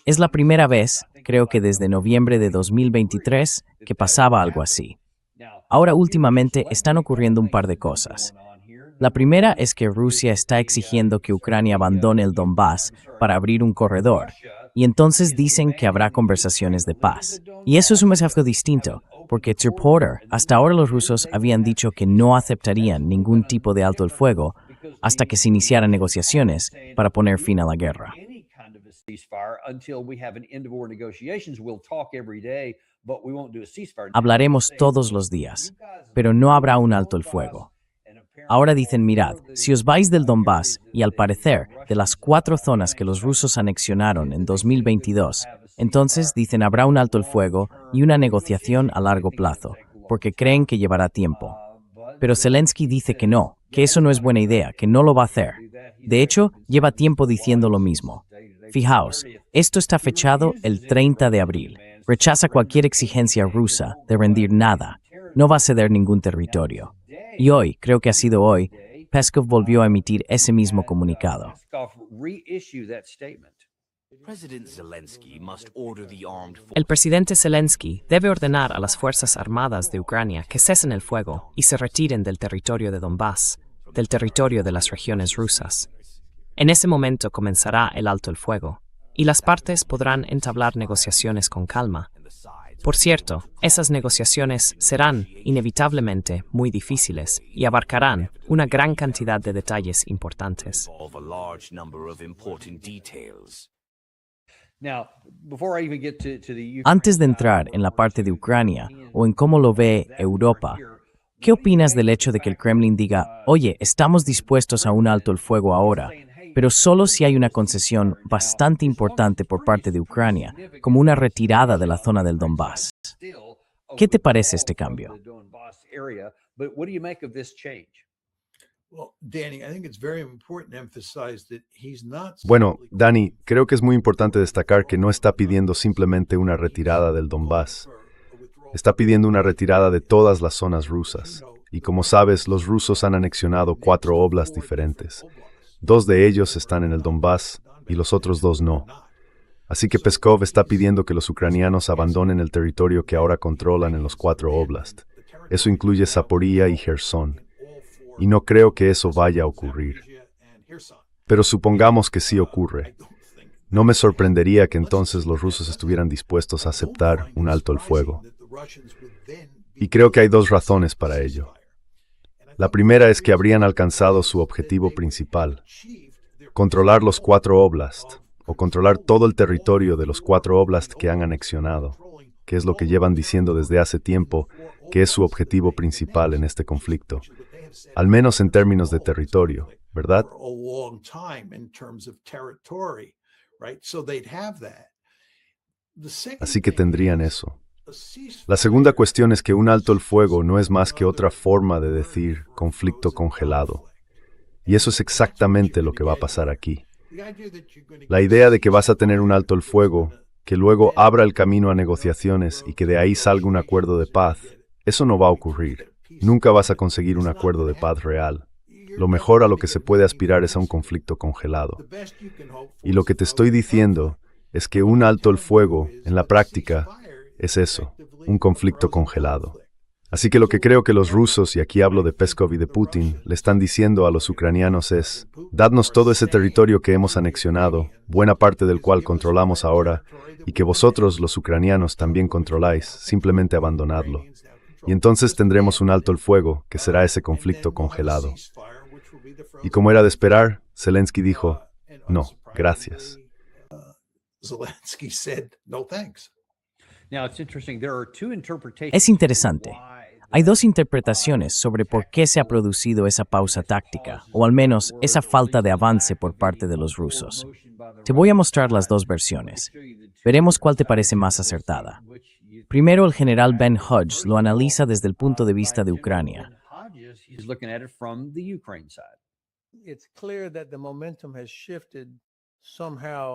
Es la primera vez, creo que desde noviembre de 2023, que pasaba algo así. Ahora últimamente están ocurriendo un par de cosas. La primera es que Rusia está exigiendo que Ucrania abandone el Donbass para abrir un corredor, y entonces dicen que habrá conversaciones de paz. Y eso es un mensaje distinto, porque Reporter, hasta ahora los rusos habían dicho que no aceptarían ningún tipo de alto el fuego hasta que se iniciaran negociaciones para poner fin a la guerra. Hablaremos todos los días, pero no habrá un alto el fuego. Ahora dicen, mirad, si os vais del Donbass, y al parecer, de las 4 zonas que los rusos anexionaron en 2022, entonces dicen habrá un alto el fuego y una negociación a largo plazo, porque creen que llevará tiempo. Pero Zelensky dice que no, que eso no es buena idea, que no lo va a hacer. De hecho, lleva tiempo diciendo lo mismo. Fijaos, esto está fechado el 30 de abril. Rechaza cualquier exigencia rusa de rendir nada. No va a ceder ningún territorio. Y hoy, creo que ha sido hoy, Peskov volvió a emitir ese mismo comunicado. El presidente Zelensky debe ordenar a las Fuerzas Armadas de Ucrania que cesen el fuego y se retiren del territorio de Donbass, del territorio de las regiones rusas. En ese momento comenzará el alto el fuego, y las partes podrán entablar negociaciones con calma. Por cierto, esas negociaciones serán, inevitablemente, muy difíciles y abarcarán una gran cantidad de detalles importantes. Antes de entrar en la parte de Ucrania o en cómo lo ve Europa, ¿qué opinas del hecho de que el Kremlin diga, oye, estamos dispuestos a un alto el fuego ahora, pero solo si hay una concesión bastante importante por parte de Ucrania, como una retirada de la zona del Donbass? ¿Qué te parece este cambio? Bueno, Danny, creo que es muy importante destacar que no está pidiendo simplemente una retirada del Donbass. Está pidiendo una retirada de todas las zonas rusas. Y como sabes, los rusos han anexionado 4 oblasts diferentes. 2 de ellos están en el Donbass y los otros 2 no. Así que Peskov está pidiendo que los ucranianos abandonen el territorio que ahora controlan en los 4 oblasts. Eso incluye Zaporizhia y Gerson. Y no creo que eso vaya a ocurrir. Pero supongamos que sí ocurre. No me sorprendería que entonces los rusos estuvieran dispuestos a aceptar un alto el fuego. Y creo que hay 2 razones para ello. La primera es que habrían alcanzado su objetivo principal, controlar los 4 oblasts, o controlar todo el territorio de los 4 oblasts que han anexionado, que es lo que llevan diciendo desde hace tiempo que es su objetivo principal en este conflicto, al menos en términos de territorio, ¿verdad? Así que tendrían eso. La segunda cuestión es que un alto el fuego no es más que otra forma de decir conflicto congelado. Y eso es exactamente lo que va a pasar aquí. La idea de que vas a tener un alto el fuego, que luego abra el camino a negociaciones y que de ahí salga un acuerdo de paz, eso no va a ocurrir. Nunca vas a conseguir un acuerdo de paz real. Lo mejor a lo que se puede aspirar es a un conflicto congelado. Y lo que te estoy diciendo es que un alto el fuego, en la práctica, es eso, un conflicto congelado. Así que lo que creo que los rusos, y aquí hablo de Peskov y de Putin, le están diciendo a los ucranianos es: dadnos todo ese territorio que hemos anexionado, buena parte del cual controlamos ahora, y que vosotros, los ucranianos, también controláis, simplemente abandonadlo. Y entonces tendremos un alto el fuego, que será ese conflicto congelado. Y como era de esperar, Zelensky dijo: no, gracias. Es interesante. Hay 2 interpretaciones sobre por qué se ha producido esa pausa táctica, o al menos esa falta de avance por parte de los rusos. Te voy a mostrar las 2 versiones. Veremos cuál te parece más acertada. Primero, el general Ben Hodges lo analiza desde el punto de vista de Ucrania.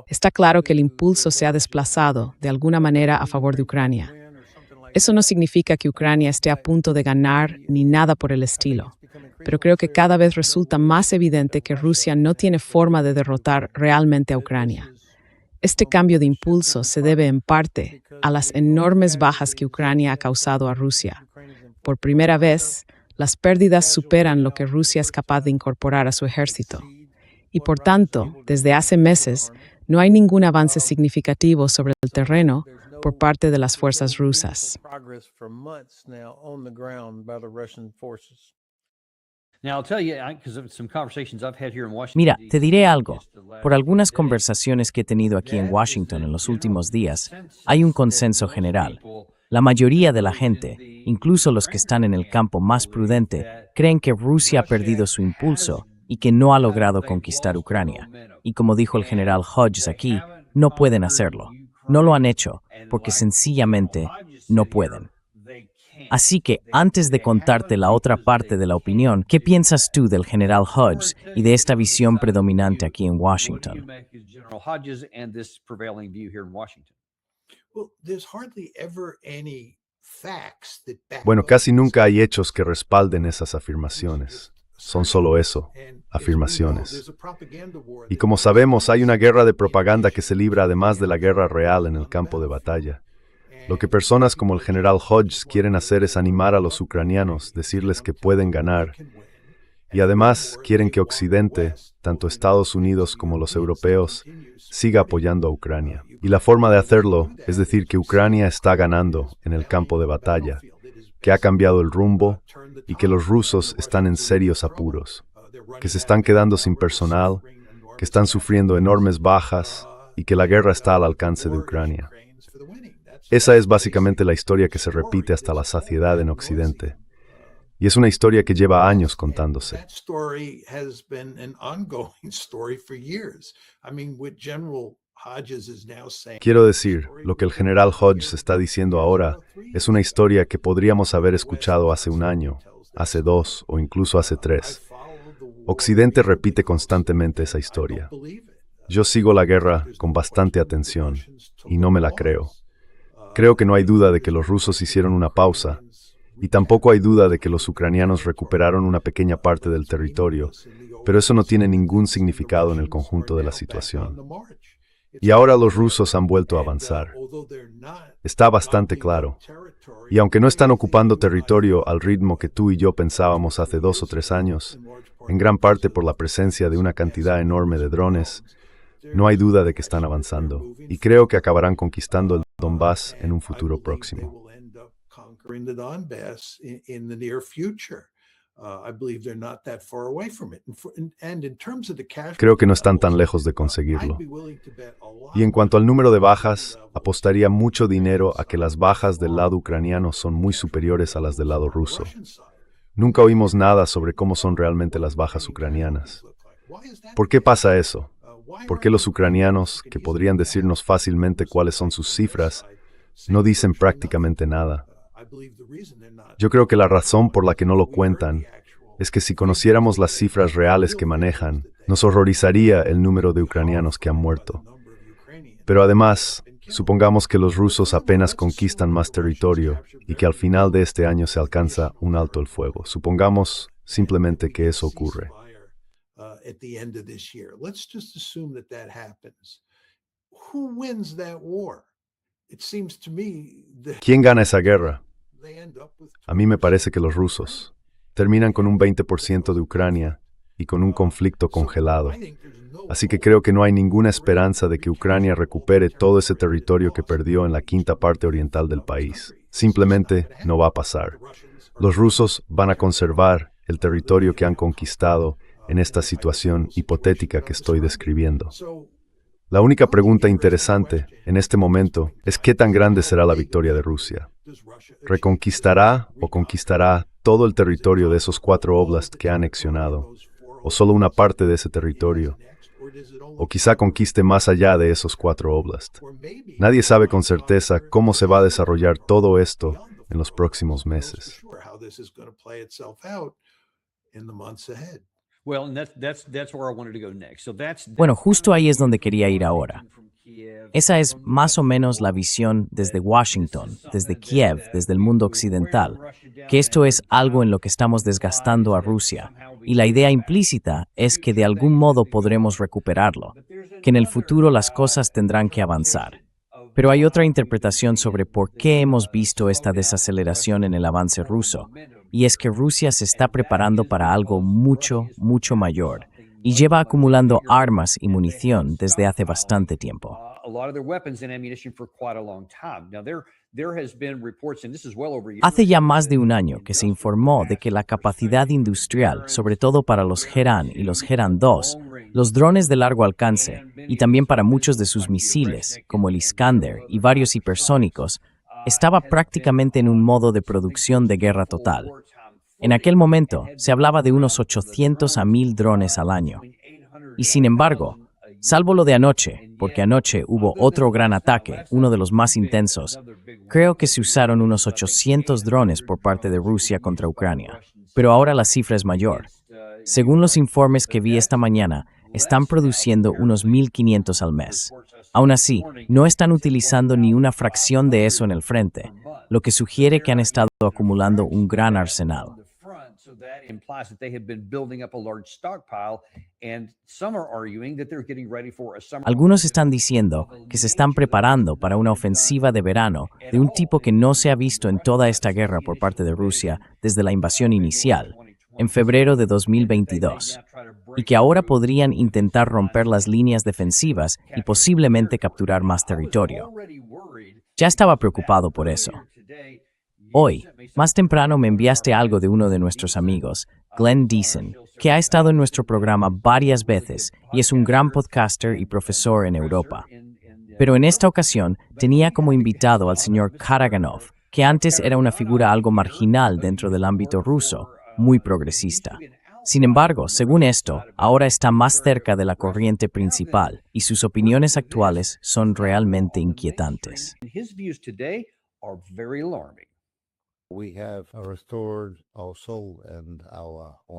Está claro que el impulso se ha desplazado de alguna manera a favor de Ucrania. Eso no significa que Ucrania esté a punto de ganar ni nada por el estilo, pero creo que cada vez resulta más evidente que Rusia no tiene forma de derrotar realmente a Ucrania. Este cambio de impulso se debe en parte a las enormes bajas que Ucrania ha causado a Rusia. Por primera vez, las pérdidas superan lo que Rusia es capaz de incorporar a su ejército. Y por tanto, desde hace meses, no hay ningún avance significativo sobre el terreno por parte de las fuerzas rusas. Mira, te diré algo. Por algunas conversaciones que he tenido aquí en Washington en los últimos días, hay un consenso general. La mayoría de la gente, incluso los que están en el campo más prudente, creen que Rusia ha perdido su impulso y que no ha logrado conquistar Ucrania. Y como dijo el general Hodges aquí, no pueden hacerlo. No lo han hecho porque sencillamente no pueden. Así que, antes de contarte la otra parte de la opinión, ¿qué piensas tú del general Hodges y de esta visión predominante aquí en Washington? Bueno, casi nunca hay hechos que respalden esas afirmaciones. Son solo eso, afirmaciones. Y como sabemos, hay una guerra de propaganda que se libra además de la guerra real en el campo de batalla. Lo que personas como el general Hodges quieren hacer es animar a los ucranianos, decirles que pueden ganar. Y además quieren que Occidente, tanto Estados Unidos como los europeos, siga apoyando a Ucrania. Y la forma de hacerlo es decir que Ucrania está ganando en el campo de batalla, que ha cambiado el rumbo y que los rusos están en serios apuros, que se están quedando sin personal, que están sufriendo enormes bajas y que la guerra está al alcance de Ucrania. Esa es básicamente la historia que se repite hasta la saciedad en Occidente. Y es una historia que lleva años contándose. Quiero decir, lo que el general Hodges está diciendo ahora es una historia que podríamos haber escuchado hace un año, hace 2 o incluso hace 3. Occidente repite constantemente esa historia. Yo sigo la guerra con bastante atención y no me la creo. Creo que no hay duda de que los rusos hicieron una pausa y tampoco hay duda de que los ucranianos recuperaron una pequeña parte del territorio, pero eso no tiene ningún significado en el conjunto de la situación. Y ahora los rusos han vuelto a avanzar. Está bastante claro. Y aunque no están ocupando territorio al ritmo que tú y yo pensábamos hace 2 o 3 años, en gran parte por la presencia de una cantidad enorme de drones, no hay duda de que están avanzando. Y creo que acabarán conquistando el Donbass en un futuro próximo. Creo que no están tan lejos de conseguirlo. Y en cuanto al número de bajas, apostaría mucho dinero a que las bajas del lado ucraniano son muy superiores a las del lado ruso. Nunca oímos nada sobre cómo son realmente las bajas ucranianas. ¿Por qué pasa eso? ¿Por qué los ucranianos, que podrían decirnos fácilmente cuáles son sus cifras, no dicen prácticamente nada? Yo creo que la razón por la que no lo cuentan es que si conociéramos las cifras reales que manejan, nos horrorizaría el número de ucranianos que han muerto. Pero además, supongamos que los rusos apenas conquistan más territorio y que al final de este año se alcanza un alto el fuego. Supongamos simplemente que eso ocurre. ¿Quién gana esa guerra? A mí me parece que los rusos terminan con un 20% de Ucrania y con un conflicto congelado. Así que creo que no hay ninguna esperanza de que Ucrania recupere todo ese territorio que perdió en la quinta parte oriental del país. Simplemente no va a pasar. Los rusos van a conservar el territorio que han conquistado en esta situación hipotética que estoy describiendo. La única pregunta interesante en este momento es qué tan grande será la victoria de Rusia. ¿Reconquistará o conquistará todo el territorio de esos 4 oblasts que ha anexionado? ¿O solo una parte de ese territorio? ¿O quizá conquiste más allá de esos 4 oblasts? Nadie sabe con certeza cómo se va a desarrollar todo esto en los próximos meses. Bueno, justo ahí es donde quería ir ahora. Esa es más o menos la visión desde Washington, desde Kiev, desde el mundo occidental, que esto es algo en lo que estamos desgastando a Rusia, y la idea implícita es que de algún modo podremos recuperarlo, que en el futuro las cosas tendrán que avanzar. Pero hay otra interpretación sobre por qué hemos visto esta desaceleración en el avance ruso, y es que Rusia se está preparando para algo mucho, mucho mayor, y lleva acumulando armas y munición desde hace bastante tiempo. Hace ya más de un año que se informó de que la capacidad industrial, sobre todo para los Gerán y los Gerán 2, los drones de largo alcance, y también para muchos de sus misiles, como el Iskander y varios hipersónicos, estaba prácticamente en un modo de producción de guerra total. En aquel momento, se hablaba de unos 800 a 1000 drones al año. Y sin embargo, salvo lo de anoche, porque anoche hubo otro gran ataque, uno de los más intensos, creo que se usaron unos 800 drones por parte de Rusia contra Ucrania. Pero ahora la cifra es mayor. Según los informes que vi esta mañana, están produciendo unos 1500 al mes. Aún así, no están utilizando ni una fracción de eso en el frente, lo que sugiere que han estado acumulando un gran arsenal. Algunos están diciendo que se están preparando para una ofensiva de verano de un tipo que no se ha visto en toda esta guerra por parte de Rusia desde la invasión inicial, en febrero de 2022, y que ahora podrían intentar romper las líneas defensivas y posiblemente capturar más territorio. Ya estaba preocupado por eso. Hoy, más temprano me enviaste algo de uno de nuestros amigos, Glenn Deason, que ha estado en nuestro programa varias veces y es un gran podcaster y profesor en Europa. Pero en esta ocasión tenía como invitado al señor Karaganov, que antes era una figura algo marginal dentro del ámbito ruso, muy progresista. Sin embargo, según esto, ahora está más cerca de la corriente principal y sus opiniones actuales son realmente inquietantes.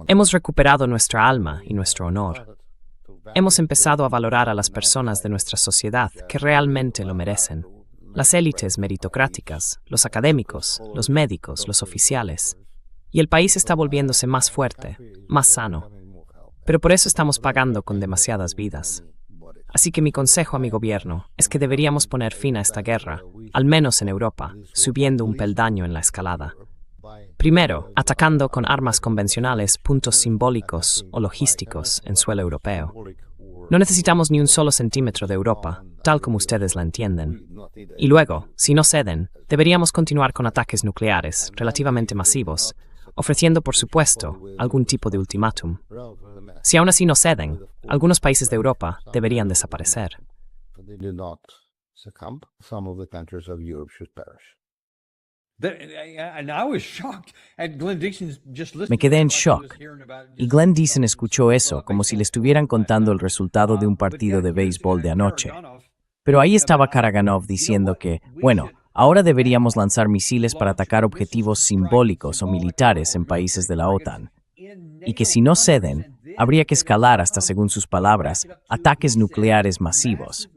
Hemos recuperado nuestra alma y nuestro honor. Hemos empezado a valorar a las personas de nuestra sociedad que realmente lo merecen. Las élites meritocráticas, los académicos, los médicos, los oficiales. Y el país está volviéndose más fuerte, más sano. Pero por eso estamos pagando con demasiadas vidas. Así que mi consejo a mi gobierno es que deberíamos poner fin a esta guerra, al menos en Europa, subiendo un peldaño en la escalada. Primero, atacando con armas convencionales puntos simbólicos o logísticos en suelo europeo. No necesitamos ni un solo centímetro de Europa, tal como ustedes la entienden. Y luego, si no ceden, deberíamos continuar con ataques nucleares relativamente masivos, ofreciendo, por supuesto, algún tipo de ultimátum. Si aún así no ceden, algunos países de Europa deberían desaparecer. Me quedé en shock. Y Glenn Dixon escuchó eso como si le estuvieran contando el resultado de un partido de béisbol de anoche. Pero ahí estaba Karaganov diciendo que, bueno, ahora deberíamos lanzar misiles para atacar objetivos simbólicos o militares en países de la OTAN. Y que si no ceden, habría que escalar hasta, según sus palabras, ataques nucleares masivos.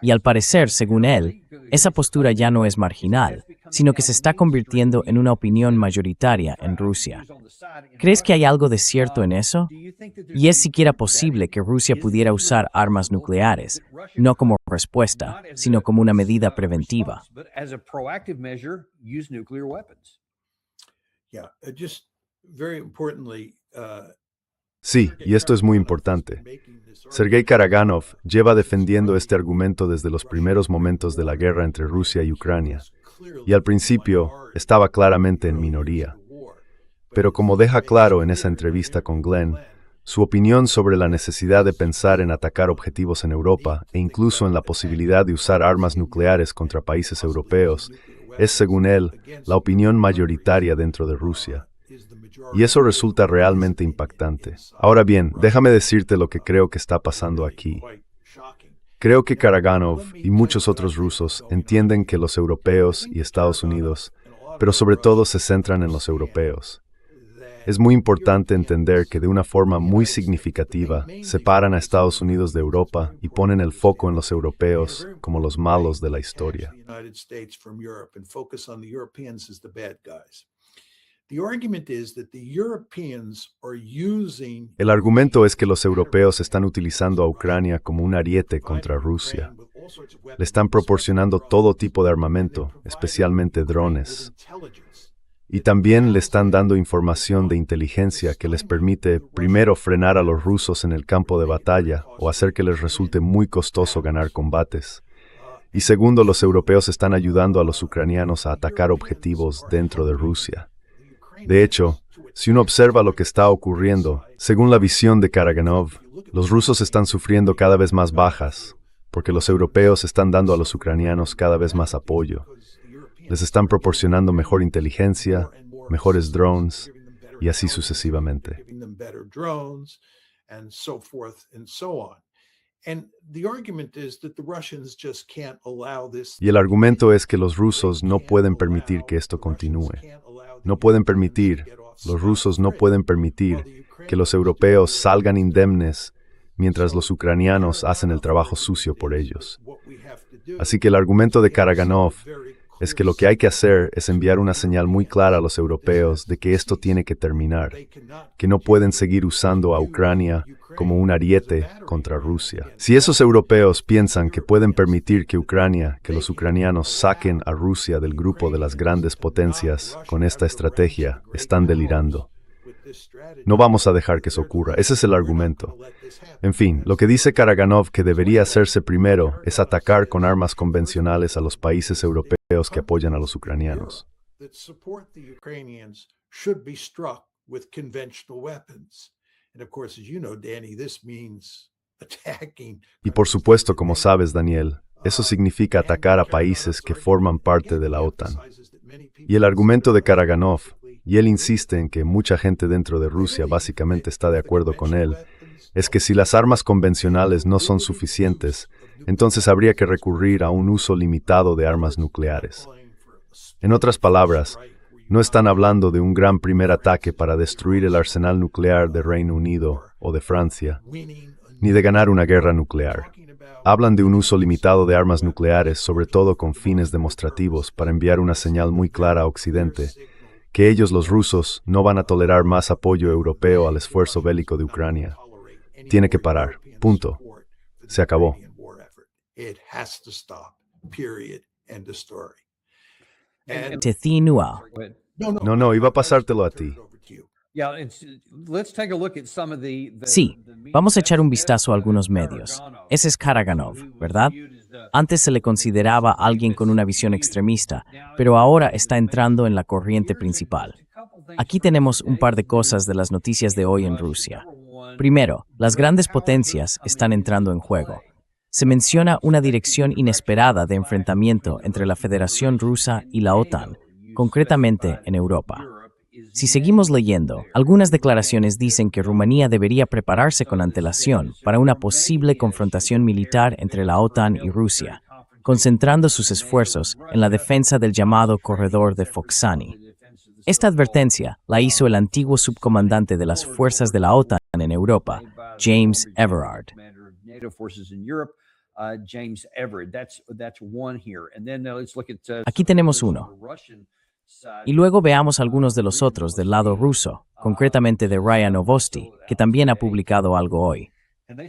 Y al parecer, según él, esa postura ya no es marginal, sino que se está convirtiendo en una opinión mayoritaria en Rusia. ¿Crees que hay algo de cierto en eso? ¿Y es siquiera posible que Rusia pudiera usar armas nucleares, no como respuesta, sino como una medida preventiva? Sí, y esto es muy importante. Sergei Karaganov lleva defendiendo este argumento desde los primeros momentos de la guerra entre Rusia y Ucrania, y al principio estaba claramente en minoría. Pero como deja claro en esa entrevista con Glenn, su opinión sobre la necesidad de pensar en atacar objetivos en Europa e incluso en la posibilidad de usar armas nucleares contra países europeos es, según él, la opinión mayoritaria dentro de Rusia. Y eso resulta realmente impactante. Ahora bien, déjame decirte lo que creo que está pasando aquí. Creo que Karaganov y muchos otros rusos entienden que los europeos y Estados Unidos, pero sobre todo se centran en los europeos. Es muy importante entender que de una forma muy significativa separan a Estados Unidos de Europa y ponen el foco en los europeos como los malos de la historia. El argumento es que los europeos están utilizando a Ucrania como un ariete contra Rusia. Le están proporcionando todo tipo de armamento, especialmente drones. Y también le están dando información de inteligencia que les permite, primero, frenar a los rusos en el campo de batalla o hacer que les resulte muy costoso ganar combates. Y segundo, los europeos están ayudando a los ucranianos a atacar objetivos dentro de Rusia. De hecho, si uno observa lo que está ocurriendo, según la visión de Karaganov, los rusos están sufriendo cada vez más bajas, porque los europeos están dando a los ucranianos cada vez más apoyo. Les están proporcionando mejor inteligencia, mejores drones, y así sucesivamente. Y el argumento es que los rusos no pueden permitir que esto continúe. Los rusos no pueden permitir que los europeos salgan indemnes mientras los ucranianos hacen el trabajo sucio por ellos. Así que el argumento de Karaganov es que lo que hay que hacer es enviar una señal muy clara a los europeos de que esto tiene que terminar, que no pueden seguir usando a Ucrania como un ariete contra Rusia. Si esos europeos piensan que pueden permitir que los ucranianos saquen a Rusia del grupo de las grandes potencias con esta estrategia, están delirando. No vamos a dejar que eso ocurra, ese es el argumento. En fin, lo que dice Karaganov que debería hacerse primero es atacar con armas convencionales a los países europeos que apoyan a los ucranianos. Y por supuesto, como sabes, Daniel, eso significa atacar a países que forman parte de la OTAN. Y el argumento de Karaganov, y él insiste en que mucha gente dentro de Rusia básicamente está de acuerdo con él, es que si las armas convencionales no son suficientes, entonces habría que recurrir a un uso limitado de armas nucleares. En otras palabras, no están hablando de un gran primer ataque para destruir el arsenal nuclear de Reino Unido o de Francia, ni de ganar una guerra nuclear. Hablan de un uso limitado de armas nucleares, sobre todo con fines demostrativos, para enviar una señal muy clara a Occidente, que ellos, los rusos, no van a tolerar más apoyo europeo al esfuerzo bélico de Ucrania. Tiene que parar. Punto. Se acabó. No, iba a pasártelo a ti. Sí, vamos a echar un vistazo a algunos medios. Ese es Karaganov, ¿verdad? Antes se le consideraba alguien con una visión extremista, pero ahora está entrando en la corriente principal. Aquí tenemos un par de cosas de las noticias de hoy en Rusia. Primero, las grandes potencias están entrando en juego. Se menciona una dirección inesperada de enfrentamiento entre la Federación Rusa y la OTAN, concretamente en Europa. Si seguimos leyendo, algunas declaraciones dicen que Rumanía debería prepararse con antelación para una posible confrontación militar entre la OTAN y Rusia, concentrando sus esfuerzos en la defensa del llamado corredor de Foxani. Esta advertencia la hizo el antiguo subcomandante de las fuerzas de la OTAN en Europa, James Everard. Aquí tenemos uno. Y luego veamos algunos de los otros del lado ruso, concretamente de RIA Novosti, que también ha publicado algo hoy.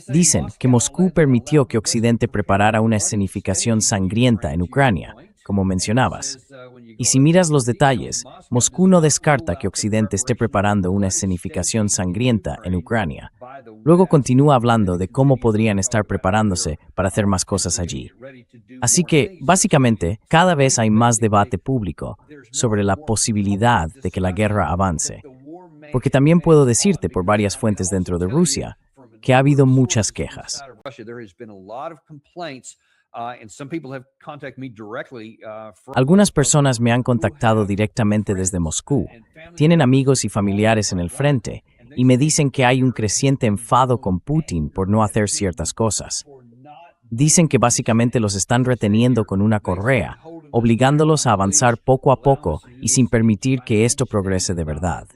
Dicen que Moscú permitió que Occidente preparara una escenificación sangrienta en Ucrania, como mencionabas. Y si miras los detalles, Moscú no descarta que Occidente esté preparando una escenificación sangrienta en Ucrania. Luego continúa hablando de cómo podrían estar preparándose para hacer más cosas allí. Así que, básicamente, cada vez hay más debate público sobre la posibilidad de que la guerra avance. Porque también puedo decirte por varias fuentes dentro de Rusia que ha habido muchas quejas. Algunas personas me han contactado directamente desde Moscú, tienen amigos y familiares en el frente, y me dicen que hay un creciente enfado con Putin por no hacer ciertas cosas. Dicen que básicamente los están reteniendo con una correa, obligándolos a avanzar poco a poco y sin permitir que esto progrese de verdad.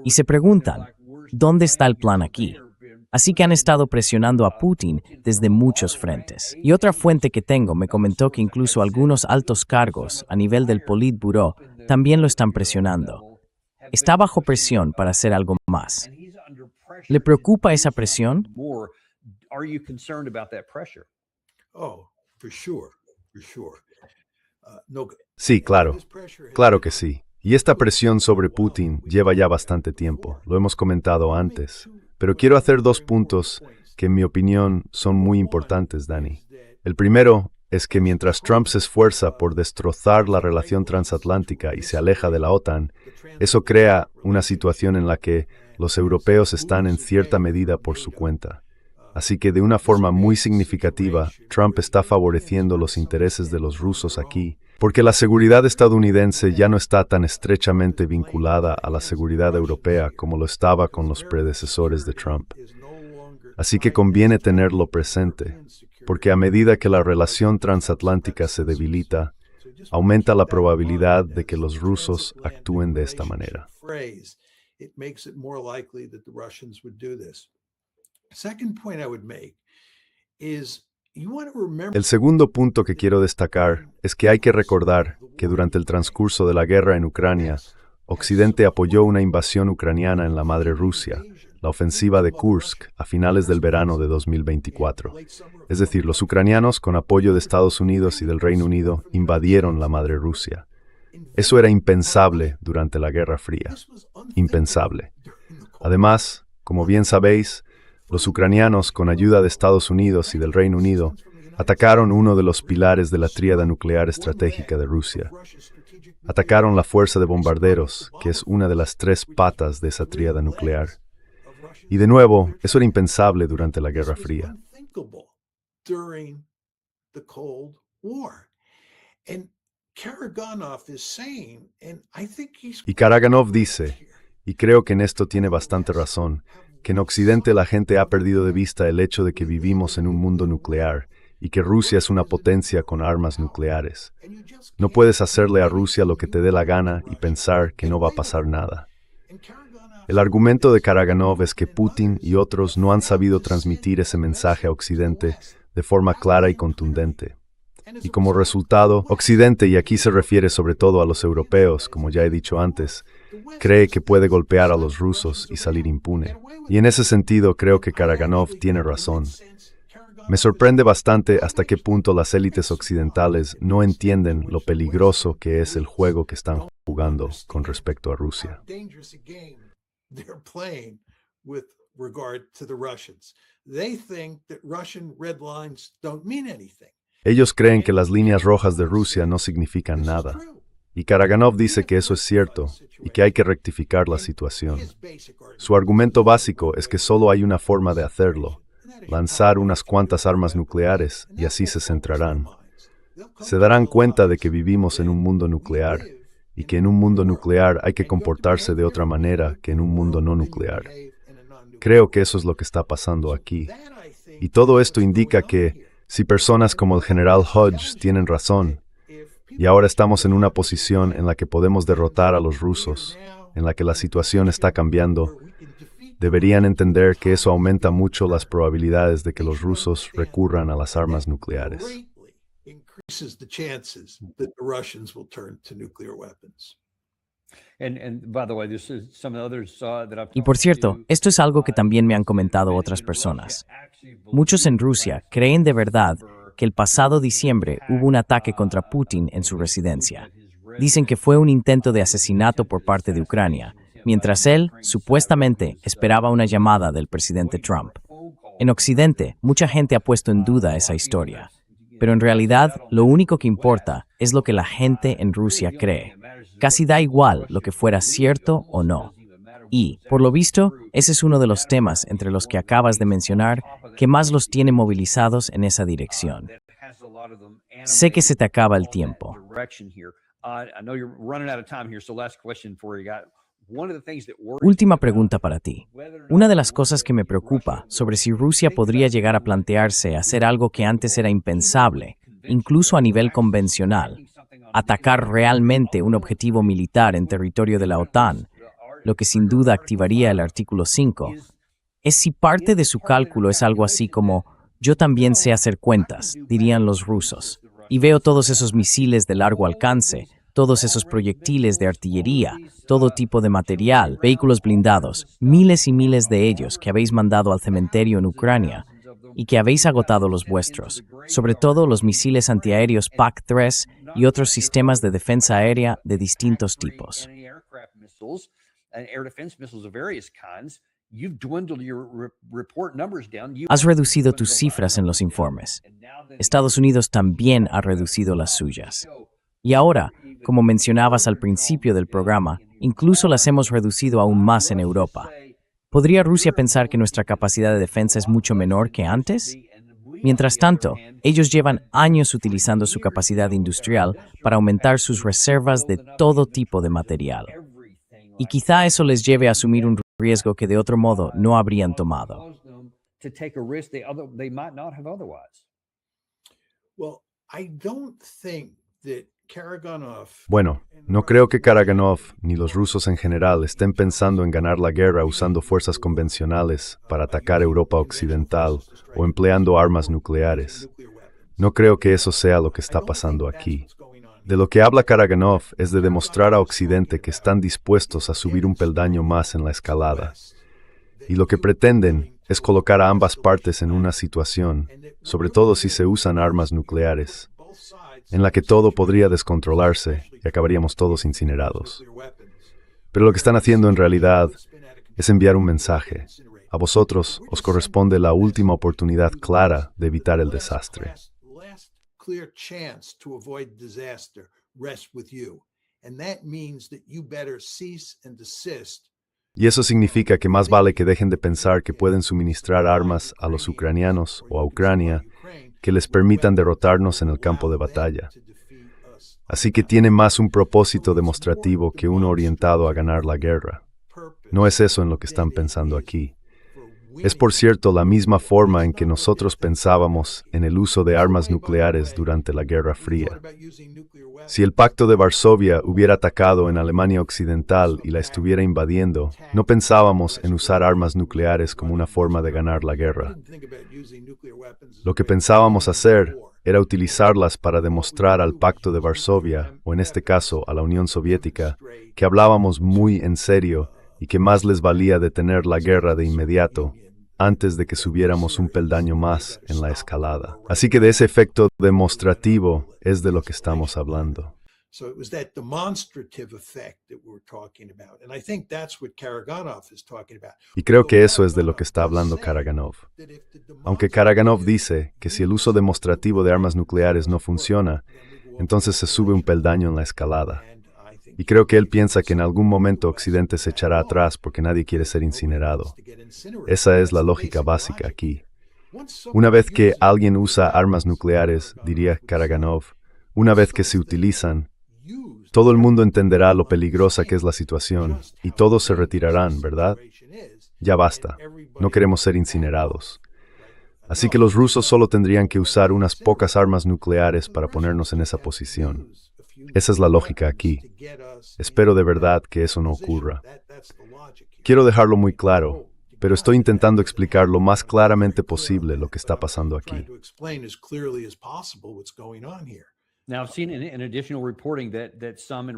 Y se preguntan, ¿dónde está el plan aquí? Así que han estado presionando a Putin desde muchos frentes. Y otra fuente que tengo me comentó que incluso algunos altos cargos a nivel del Politburó también lo están presionando. Está bajo presión para hacer algo más. ¿Le preocupa esa presión? Sí, claro. Claro que sí. Y esta presión sobre Putin lleva ya bastante tiempo. Lo hemos comentado antes. Pero quiero hacer dos puntos que, en mi opinión, son muy importantes, Dani. El primero es que mientras Trump se esfuerza por destrozar la relación transatlántica y se aleja de la OTAN, eso crea una situación en la que los europeos están en cierta medida por su cuenta. Así que de una forma muy significativa, Trump está favoreciendo los intereses de los rusos aquí, porque la seguridad estadounidense ya no está tan estrechamente vinculada a la seguridad europea como lo estaba con los predecesores de Trump. Así que conviene tenerlo presente, porque a medida que la relación transatlántica se debilita, aumenta la probabilidad de que los rusos actúen de esta manera. El segundo punto que quiero destacar es que hay que recordar que durante el transcurso de la guerra en Ucrania, Occidente apoyó una invasión ucraniana en la madre Rusia, la ofensiva de Kursk, a finales del verano de 2024. Es decir, los ucranianos, con apoyo de Estados Unidos y del Reino Unido, invadieron la madre Rusia. Eso era impensable durante la Guerra Fría. Impensable. Además, como bien sabéis, los ucranianos, con ayuda de Estados Unidos y del Reino Unido, atacaron uno de los pilares de la tríada nuclear estratégica de Rusia. Atacaron la fuerza de bombarderos, que es una de las tres patas de esa tríada nuclear. Y de nuevo, eso era impensable durante la Guerra Fría. Y Karaganov dice, y creo que en esto tiene bastante razón, que en Occidente la gente ha perdido de vista el hecho de que vivimos en un mundo nuclear y que Rusia es una potencia con armas nucleares. No puedes hacerle a Rusia lo que te dé la gana y pensar que no va a pasar nada. El argumento de Karaganov es que Putin y otros no han sabido transmitir ese mensaje a Occidente de forma clara y contundente. Y como resultado, Occidente, y aquí se refiere sobre todo a los europeos, como ya he dicho antes, cree que puede golpear a los rusos y salir impune. Y en ese sentido creo que Karaganov tiene razón. Me sorprende bastante hasta qué punto las élites occidentales no entienden lo peligroso que es el juego que están jugando con respecto a Rusia. Ellos creen que las líneas rojas de Rusia no significan nada. Y Karaganov dice que eso es cierto y que hay que rectificar la situación. Su argumento básico es que solo hay una forma de hacerlo: lanzar unas cuantas armas nucleares y así se centrarán. Se darán cuenta de que vivimos en un mundo nuclear y que en un mundo nuclear hay que comportarse de otra manera que en un mundo no nuclear. Creo que eso es lo que está pasando aquí. Y todo esto indica que, si personas como el general Hodge tienen razón, y ahora estamos en una posición en la que podemos derrotar a los rusos, en la que la situación está cambiando, deberían entender que eso aumenta mucho las probabilidades de que los rusos recurran a las armas nucleares. Y por cierto, esto es algo que también me han comentado otras personas. Muchos en Rusia creen de verdad que el pasado diciembre hubo un ataque contra Putin en su residencia. Dicen que fue un intento de asesinato por parte de Ucrania, mientras él, supuestamente, esperaba una llamada del presidente Trump. En Occidente, mucha gente ha puesto en duda esa historia, pero en realidad lo único que importa es lo que la gente en Rusia cree. Casi da igual lo que fuera cierto o no. Y, por lo visto, ese es uno de los temas entre los que acabas de mencionar que más los tiene movilizados en esa dirección. Sé que se te acaba el tiempo. Última pregunta para ti. Una de las cosas que me preocupa sobre si Rusia podría llegar a plantearse hacer algo que antes era impensable, incluso a nivel convencional, atacar realmente un objetivo militar en territorio de la OTAN, lo que sin duda activaría el artículo 5, es si parte de su cálculo es algo así como: yo también sé hacer cuentas, dirían los rusos, y veo todos esos misiles de largo alcance, todos esos proyectiles de artillería, todo tipo de material, vehículos blindados, miles y miles de ellos que habéis mandado al cementerio en Ucrania y que habéis agotado los vuestros, sobre todo los misiles antiaéreos PAC-3 y otros sistemas de defensa aérea de distintos tipos. Has reducido tus cifras en los informes. Estados Unidos también ha reducido las suyas. Y ahora, como mencionabas al principio del programa, incluso las hemos reducido aún más en Europa. ¿Podría Rusia pensar que nuestra capacidad de defensa es mucho menor que antes? Mientras tanto, ellos llevan años utilizando su capacidad industrial para aumentar sus reservas de todo tipo de material. Y quizá eso les lleve a asumir un riesgo que de otro modo no habrían tomado. Bueno, no creo que Karaganov ni los rusos en general estén pensando en ganar la guerra usando fuerzas convencionales para atacar Europa Occidental o empleando armas nucleares. No creo que eso sea lo que está pasando aquí. De lo que habla Karaganov es de demostrar a Occidente que están dispuestos a subir un peldaño más en la escalada. Y lo que pretenden es colocar a ambas partes en una situación, sobre todo si se usan armas nucleares, en la que todo podría descontrolarse y acabaríamos todos incinerados. Pero lo que están haciendo en realidad es enviar un mensaje. A vosotros os corresponde la última oportunidad clara de evitar el desastre. Y eso significa que más vale que dejen de pensar que pueden suministrar armas a los ucranianos o a Ucrania que les permitan derrotarnos en el campo de batalla. Así que tiene más un propósito demostrativo que uno orientado a ganar la guerra. No es eso en lo que están pensando aquí. Es, por cierto, la misma forma en que nosotros pensábamos en el uso de armas nucleares durante la Guerra Fría. Si el Pacto de Varsovia hubiera atacado en Alemania Occidental y la estuviera invadiendo, no pensábamos en usar armas nucleares como una forma de ganar la guerra. Lo que pensábamos hacer era utilizarlas para demostrar al Pacto de Varsovia, o en este caso a la Unión Soviética, que hablábamos muy en serio y que más les valía detener la guerra de inmediato, antes de que subiéramos un peldaño más en la escalada. Así que de ese efecto demostrativo es de lo que estamos hablando. Y creo que eso es de lo que está hablando Karaganov. Aunque Karaganov dice que si el uso demostrativo de armas nucleares no funciona, entonces se sube un peldaño en la escalada. Y creo que él piensa que en algún momento Occidente se echará atrás porque nadie quiere ser incinerado. Esa es la lógica básica aquí. Una vez que alguien usa armas nucleares, diría Karaganov, una vez que se utilizan, todo el mundo entenderá lo peligrosa que es la situación y todos se retirarán, ¿verdad? Ya basta. No queremos ser incinerados. Así que los rusos solo tendrían que usar unas pocas armas nucleares para ponernos en esa posición. Esa es la lógica aquí. Espero de verdad que eso no ocurra. Quiero dejarlo muy claro, pero estoy intentando explicar lo más claramente posible lo que está pasando aquí.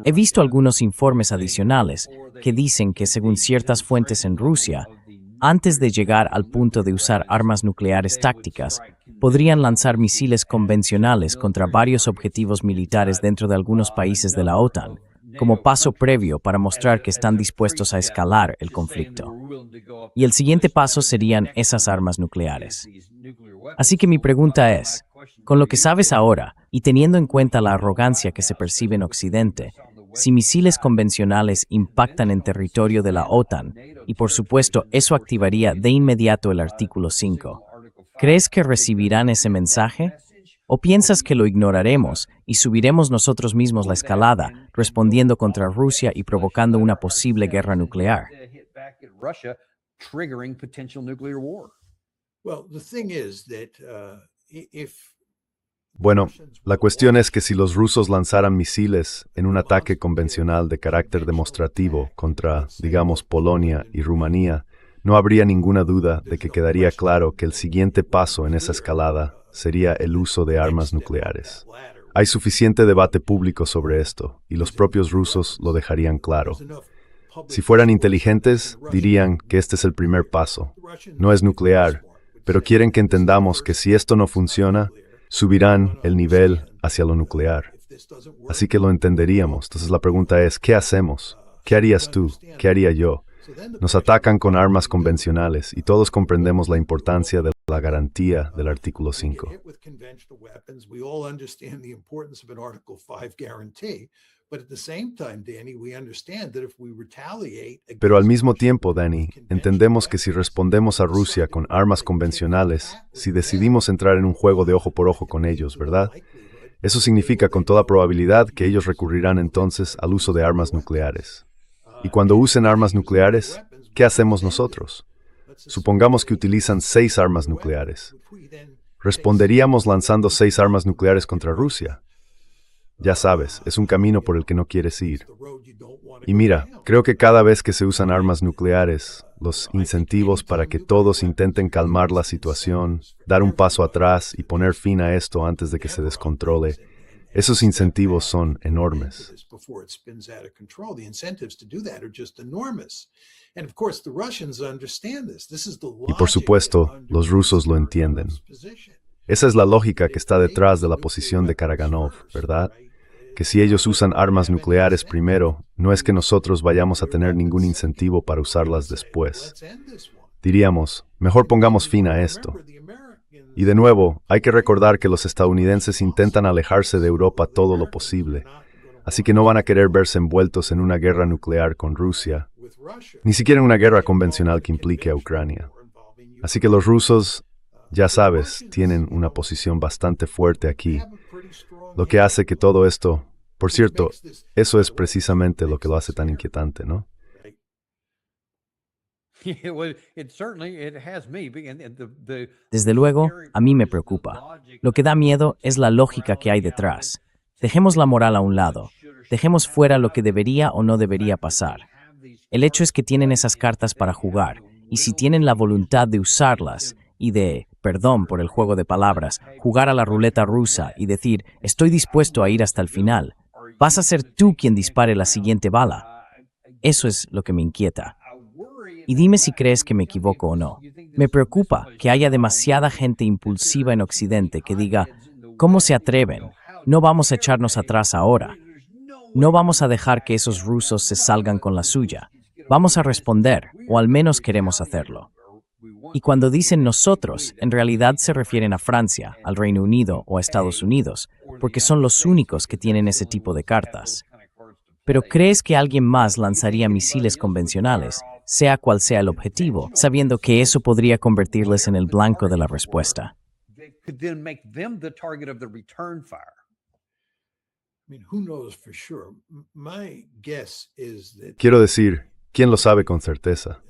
He visto algunos informes adicionales que dicen que según ciertas fuentes en Rusia, antes de llegar al punto de usar armas nucleares tácticas, podrían lanzar misiles convencionales contra varios objetivos militares dentro de algunos países de la OTAN, como paso previo para mostrar que están dispuestos a escalar el conflicto. Y el siguiente paso serían esas armas nucleares. Así que mi pregunta es, con lo que sabes ahora, y teniendo en cuenta la arrogancia que se percibe en Occidente, si misiles convencionales impactan en territorio de la OTAN, y por supuesto eso activaría de inmediato el artículo 5, ¿crees que recibirán ese mensaje? ¿O piensas que lo ignoraremos y subiremos nosotros mismos la escalada, respondiendo contra Rusia y provocando una posible guerra nuclear? Bueno, la cuestión es que si los rusos lanzaran misiles en un ataque convencional de carácter demostrativo contra, digamos, Polonia y Rumanía, no habría ninguna duda de que quedaría claro que el siguiente paso en esa escalada sería el uso de armas nucleares. Hay suficiente debate público sobre esto, y los propios rusos lo dejarían claro. Si fueran inteligentes, dirían que este es el primer paso. No es nuclear, pero quieren que entendamos que si esto no funciona, subirán el nivel hacia lo nuclear. Así que lo entenderíamos. Entonces la pregunta es, ¿qué hacemos? ¿Qué harías tú? ¿Qué haría yo? Nos atacan con armas convencionales y todos comprendemos la importancia de la garantía del artículo 5. Pero al mismo tiempo, Danny, entendemos que si respondemos a Rusia con armas convencionales, si decidimos entrar en un juego de ojo por ojo con ellos, ¿verdad? Eso significa con toda probabilidad que ellos recurrirán entonces al uso de armas nucleares. Y cuando usen armas nucleares, ¿qué hacemos nosotros? Supongamos que utilizan 6 armas nucleares. ¿Responderíamos lanzando 6 armas nucleares contra Rusia? Ya sabes, es un camino por el que no quieres ir. Y mira, creo que cada vez que se usan armas nucleares, los incentivos para que todos intenten calmar la situación, dar un paso atrás y poner fin a esto antes de que se descontrole, esos incentivos son enormes. Y por supuesto, los rusos lo entienden. Esa es la lógica que está detrás de la posición de Karaganov, ¿verdad? Que si ellos usan armas nucleares primero, no es que nosotros vayamos a tener ningún incentivo para usarlas después. Diríamos, mejor pongamos fin a esto. Y de nuevo, hay que recordar que los estadounidenses intentan alejarse de Europa todo lo posible, así que no van a querer verse envueltos en una guerra nuclear con Rusia, ni siquiera en una guerra convencional que implique a Ucrania. Así que los rusos, ya sabes, tienen una posición bastante fuerte aquí, lo que hace que todo esto, por cierto, eso es precisamente lo que lo hace tan inquietante, ¿no? Desde luego, a mí me preocupa. Lo que da miedo es la lógica que hay detrás. Dejemos la moral a un lado. Dejemos fuera lo que debería o no debería pasar. El hecho es que tienen esas cartas para jugar, y si tienen la voluntad de usarlas y de, perdón por el juego de palabras, jugar a la ruleta rusa y decir, estoy dispuesto a ir hasta el final, vas a ser tú quien dispare la siguiente bala. Eso es lo que me inquieta. Y dime si crees que me equivoco o no. Me preocupa que haya demasiada gente impulsiva en Occidente que diga, ¿cómo se atreven? No vamos a echarnos atrás ahora. No vamos a dejar que esos rusos se salgan con la suya. Vamos a responder, o al menos queremos hacerlo. Y cuando dicen nosotros, en realidad se refieren a Francia, al Reino Unido o a Estados Unidos, porque son los únicos que tienen ese tipo de cartas. Pero ¿crees que alguien más lanzaría misiles convencionales, sea cual sea el objetivo, sabiendo que eso podría convertirles en el blanco de la respuesta? Quiero decir, ¿quién lo sabe con certeza?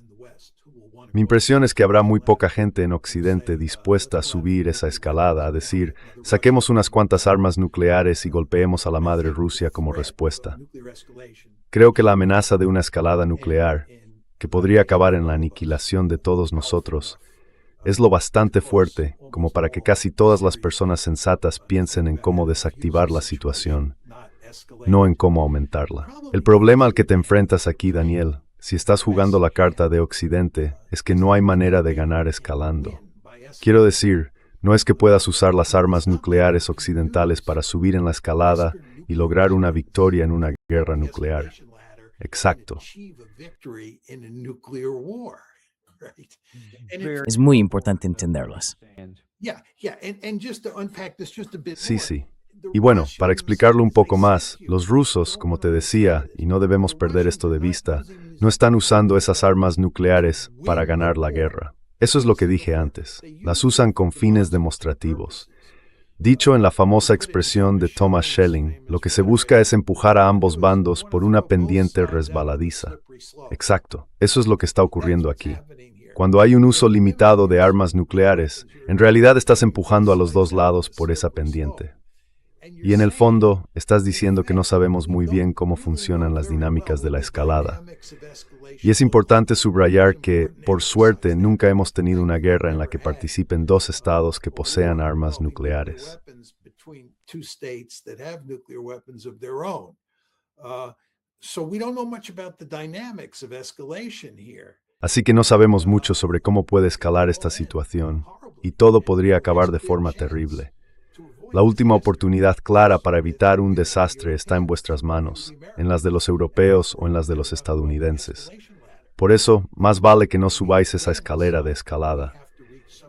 Mi impresión es que habrá muy poca gente en Occidente dispuesta a subir esa escalada, a decir, saquemos unas cuantas armas nucleares y golpeemos a la madre Rusia como respuesta. Creo que la amenaza de una escalada nuclear, que podría acabar en la aniquilación de todos nosotros, es lo bastante fuerte como para que casi todas las personas sensatas piensen en cómo desactivar la situación, no en cómo aumentarla. El problema al que te enfrentas aquí, Daniel, si estás jugando la carta de Occidente, es que no hay manera de ganar escalando. Quiero decir, no es que puedas usar las armas nucleares occidentales para subir en la escalada y lograr una victoria en una guerra nuclear. Exacto. Es muy importante entenderlas. Sí. Y bueno, para explicarlo un poco más, los rusos, como te decía, y no debemos perder esto de vista, no están usando esas armas nucleares para ganar la guerra. Eso es lo que dije antes. Las usan con fines demostrativos. Dicho en la famosa expresión de Thomas Schelling, lo que se busca es empujar a ambos bandos por una pendiente resbaladiza. Exacto, eso es lo que está ocurriendo aquí. Cuando hay un uso limitado de armas nucleares, en realidad estás empujando a los dos lados por esa pendiente. Y en el fondo, estás diciendo que no sabemos muy bien cómo funcionan las dinámicas de la escalada. Y es importante subrayar que, por suerte, nunca hemos tenido una guerra en la que participen dos estados que posean armas nucleares. Así que no sabemos mucho sobre cómo puede escalar esta situación, y todo podría acabar de forma terrible. La última oportunidad clara para evitar un desastre está en vuestras manos, en las de los europeos o en las de los estadounidenses. Por eso, más vale que no subáis esa escalera de escalada.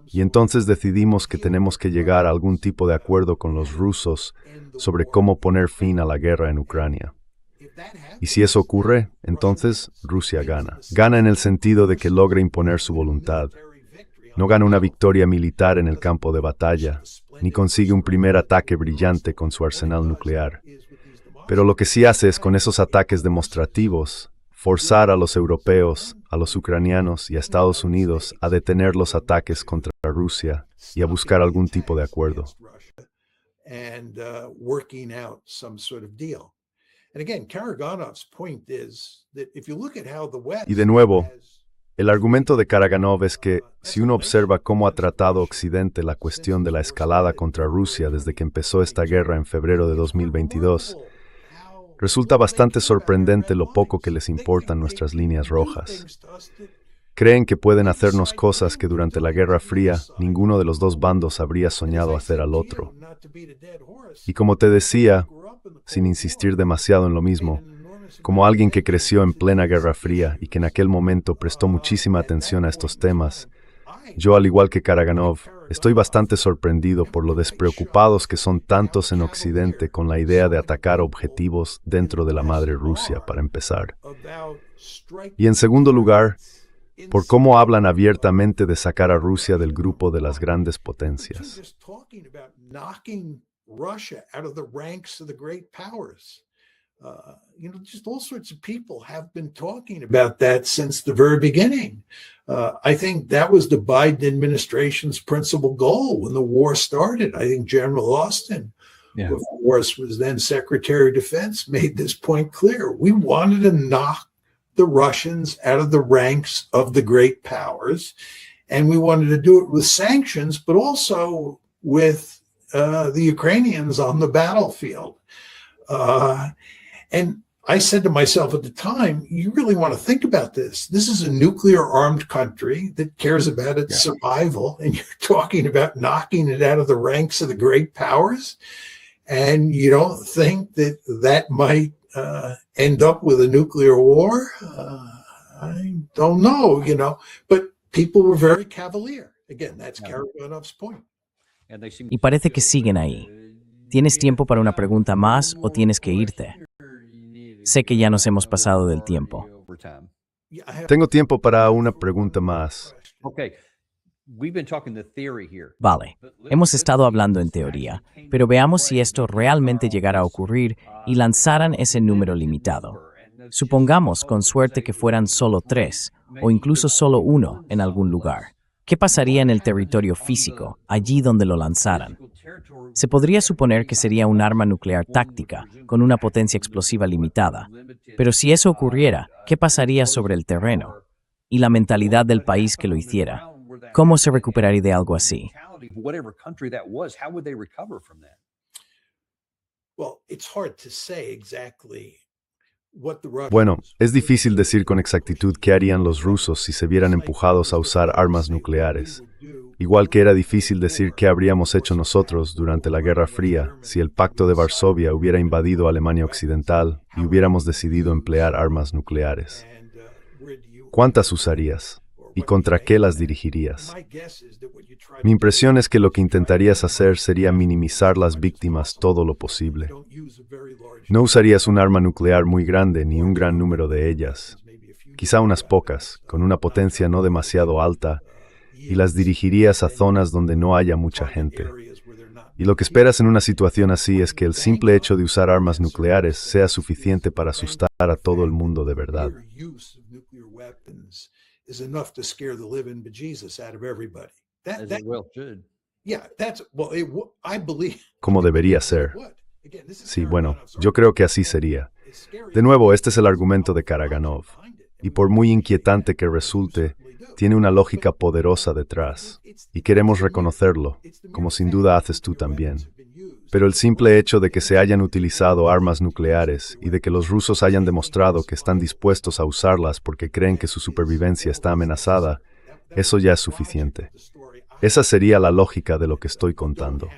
Y entonces decidimos que tenemos que llegar a algún tipo de acuerdo con los rusos sobre cómo poner fin a la guerra en Ucrania. Y si eso ocurre, entonces Rusia gana. Gana en el sentido de que logra imponer su voluntad. No gana una victoria militar en el campo de batalla, ni consigue un primer ataque brillante con su arsenal nuclear. Pero lo que sí hace es, con esos ataques demostrativos, forzar a los europeos, a los ucranianos y a Estados Unidos a detener los ataques contra Rusia y a buscar algún tipo de acuerdo. Y de nuevo, el argumento de Karaganov es que, si uno observa cómo ha tratado Occidente la cuestión de la escalada contra Rusia desde que empezó esta guerra en febrero de 2022, resulta bastante sorprendente lo poco que les importan nuestras líneas rojas. Creen que pueden hacernos cosas que durante la Guerra Fría ninguno de los dos bandos habría soñado hacer al otro. Y como te decía, sin insistir demasiado en lo mismo, como alguien que creció en plena Guerra Fría y que en aquel momento prestó muchísima atención a estos temas, yo, al igual que Karaganov, estoy bastante sorprendido por lo despreocupados que son tantos en Occidente con la idea de atacar objetivos dentro de la madre Rusia, para empezar. Y en segundo lugar, por cómo hablan abiertamente de sacar a Rusia del grupo de las grandes potencias. Just all sorts of people have been talking about that since the very beginning. I think that was the Biden administration's principal goal when the war started. I think General Austin, who of course was then Secretary of Defense, made this point clear. We wanted to knock the Russians out of the ranks of the great powers, and we wanted to do it with sanctions, but also with the Ukrainians on the battlefield. And I said to myself at the time, you really want to think about this. This is a nuclear-armed country that cares about its survival, and you're talking about knocking it out of the ranks of the great powers, and you don't think that that might end up with a nuclear war? I don't know, but people were very cavalier. Again, that's Karagonov's point. Y parece que siguen ahí. ¿Tienes tiempo para una pregunta más o tienes que irte? Sé que ya nos hemos pasado del tiempo. Tengo tiempo para una pregunta más. Vale, hemos estado hablando en teoría, pero veamos si esto realmente llegara a ocurrir y lanzaran ese número limitado. Supongamos con suerte que fueran solo 3, o incluso solo 1 en algún lugar. ¿Qué pasaría en el territorio físico, allí donde lo lanzaran? Se podría suponer que sería un arma nuclear táctica, con una potencia explosiva limitada. Pero si eso ocurriera, ¿qué pasaría sobre el terreno? Y la mentalidad del país que lo hiciera. ¿Cómo se recuperaría de algo así? Bueno, es difícil decir con exactitud qué harían los rusos si se vieran empujados a usar armas nucleares. Igual que era difícil decir qué habríamos hecho nosotros durante la Guerra Fría si el Pacto de Varsovia hubiera invadido Alemania Occidental y hubiéramos decidido emplear armas nucleares. ¿Cuántas usarías? ¿Y contra qué las dirigirías? Mi impresión es que lo que intentarías hacer sería minimizar las víctimas todo lo posible. No usarías un arma nuclear muy grande ni un gran número de ellas, quizá unas pocas, con una potencia no demasiado alta, y las dirigirías a zonas donde no haya mucha gente. Y lo que esperas en una situación así es que el simple hecho de usar armas nucleares sea suficiente para asustar a todo el mundo de verdad. Como debería ser. Sí, bueno, yo creo que así sería. De nuevo, este es el argumento de Karaganov. Y por muy inquietante que resulte, tiene una lógica poderosa detrás. Y queremos reconocerlo, como sin duda haces tú también. Pero el simple hecho de que se hayan utilizado armas nucleares y de que los rusos hayan demostrado que están dispuestos a usarlas porque creen que su supervivencia está amenazada, eso ya es suficiente. Esa sería la lógica de lo que estoy contando.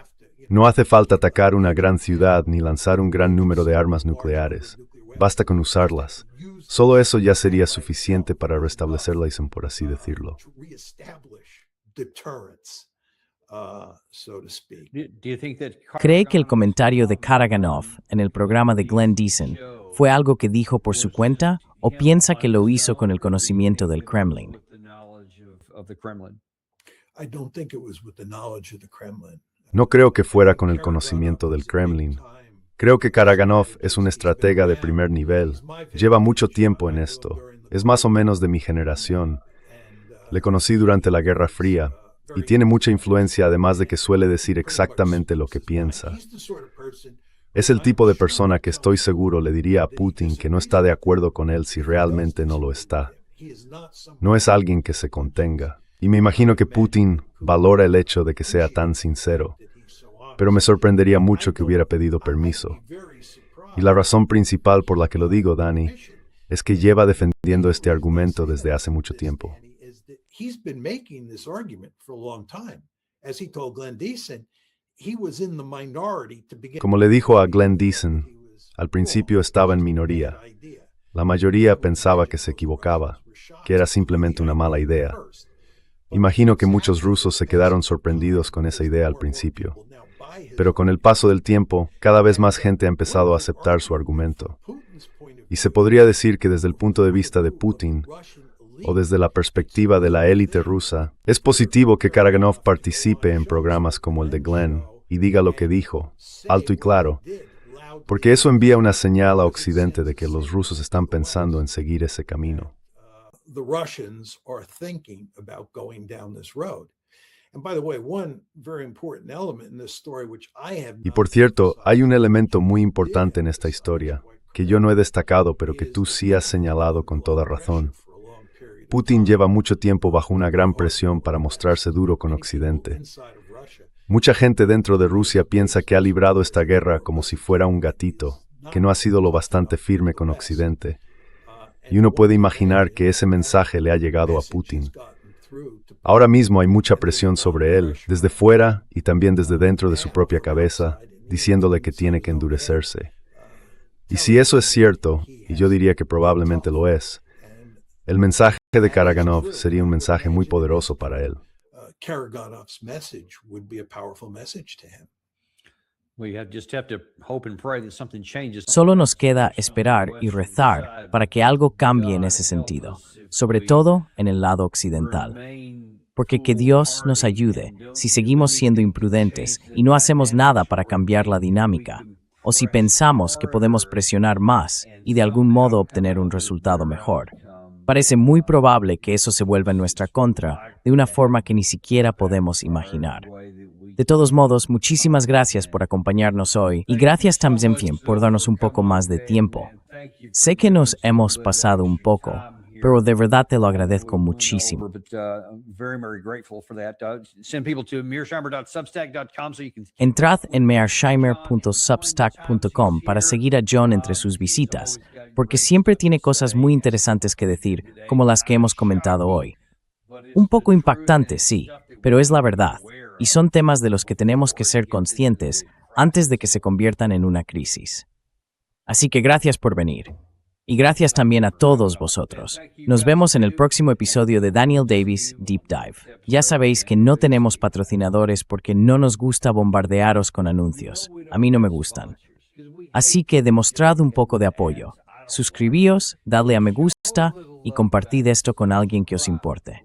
No hace falta atacar una gran ciudad ni lanzar un gran número de armas nucleares. Basta con usarlas. Solo eso ya sería suficiente para restablecer la isla, por así decirlo. ¿Cree que el comentario de Karaganov en el programa de Glenn Deason fue algo que dijo por su cuenta o piensa que lo hizo con el conocimiento del Kremlin? No creo que fuera con el conocimiento del Kremlin. Creo que Karaganov es un estratega de primer nivel. Lleva mucho tiempo en esto. Es más o menos de mi generación. Le conocí durante la Guerra Fría y tiene mucha influencia, además de que suele decir exactamente lo que piensa. Es el tipo de persona que estoy seguro le diría a Putin que no está de acuerdo con él si realmente no lo está. No es alguien que se contenga. Y me imagino que Putin valora el hecho de que sea tan sincero. Pero me sorprendería mucho que hubiera pedido permiso. Y la razón principal por la que lo digo, Danny, es que lleva defendiendo este argumento desde hace mucho tiempo. Como le dijo a Glenn Deason, al principio estaba en minoría. La mayoría pensaba que se equivocaba, que era simplemente una mala idea. Imagino que muchos rusos se quedaron sorprendidos con esa idea al principio. Pero con el paso del tiempo, cada vez más gente ha empezado a aceptar su argumento. Y se podría decir que desde el punto de vista de Putin, o desde la perspectiva de la élite rusa, es positivo que Karaganov participe en programas como el de Glenn y diga lo que dijo, alto y claro, porque eso envía una señal a Occidente de que los rusos están pensando en seguir ese camino. Y por cierto, hay un elemento muy importante en esta historia, que yo no he destacado, pero que tú sí has señalado con toda razón. Putin lleva mucho tiempo bajo una gran presión para mostrarse duro con Occidente. Mucha gente dentro de Rusia piensa que ha librado esta guerra como si fuera un gatito, que no ha sido lo bastante firme con Occidente. Y uno puede imaginar que ese mensaje le ha llegado a Putin. Ahora mismo hay mucha presión sobre él, desde fuera y también desde dentro de su propia cabeza, diciéndole que tiene que endurecerse. Y si eso es cierto, y yo diría que probablemente lo es, el mensaje de Karaganov sería un mensaje muy poderoso para él. Solo nos queda esperar y rezar para que algo cambie en ese sentido, sobre todo en el lado occidental. Porque que Dios nos ayude si seguimos siendo imprudentes y no hacemos nada para cambiar la dinámica, o si pensamos que podemos presionar más y de algún modo obtener un resultado mejor. Parece muy probable que eso se vuelva en nuestra contra de una forma que ni siquiera podemos imaginar. De todos modos, muchísimas gracias por acompañarnos hoy y gracias también por darnos un poco más de tiempo. Sé que nos hemos pasado un poco, pero de verdad te lo agradezco muchísimo. Entrad en mearsheimer.substack.com para seguir a John entre sus visitas, porque siempre tiene cosas muy interesantes que decir, como las que hemos comentado hoy. Un poco impactante, sí, pero es la verdad, y son temas de los que tenemos que ser conscientes antes de que se conviertan en una crisis. Así que gracias por venir. Y gracias también a todos vosotros. Nos vemos en el próximo episodio de Daniel Davis Deep Dive. Ya sabéis que no tenemos patrocinadores porque no nos gusta bombardearos con anuncios. A mí no me gustan. Así que demostrad un poco de apoyo. Suscribíos, dadle a me gusta y compartid esto con alguien que os importe.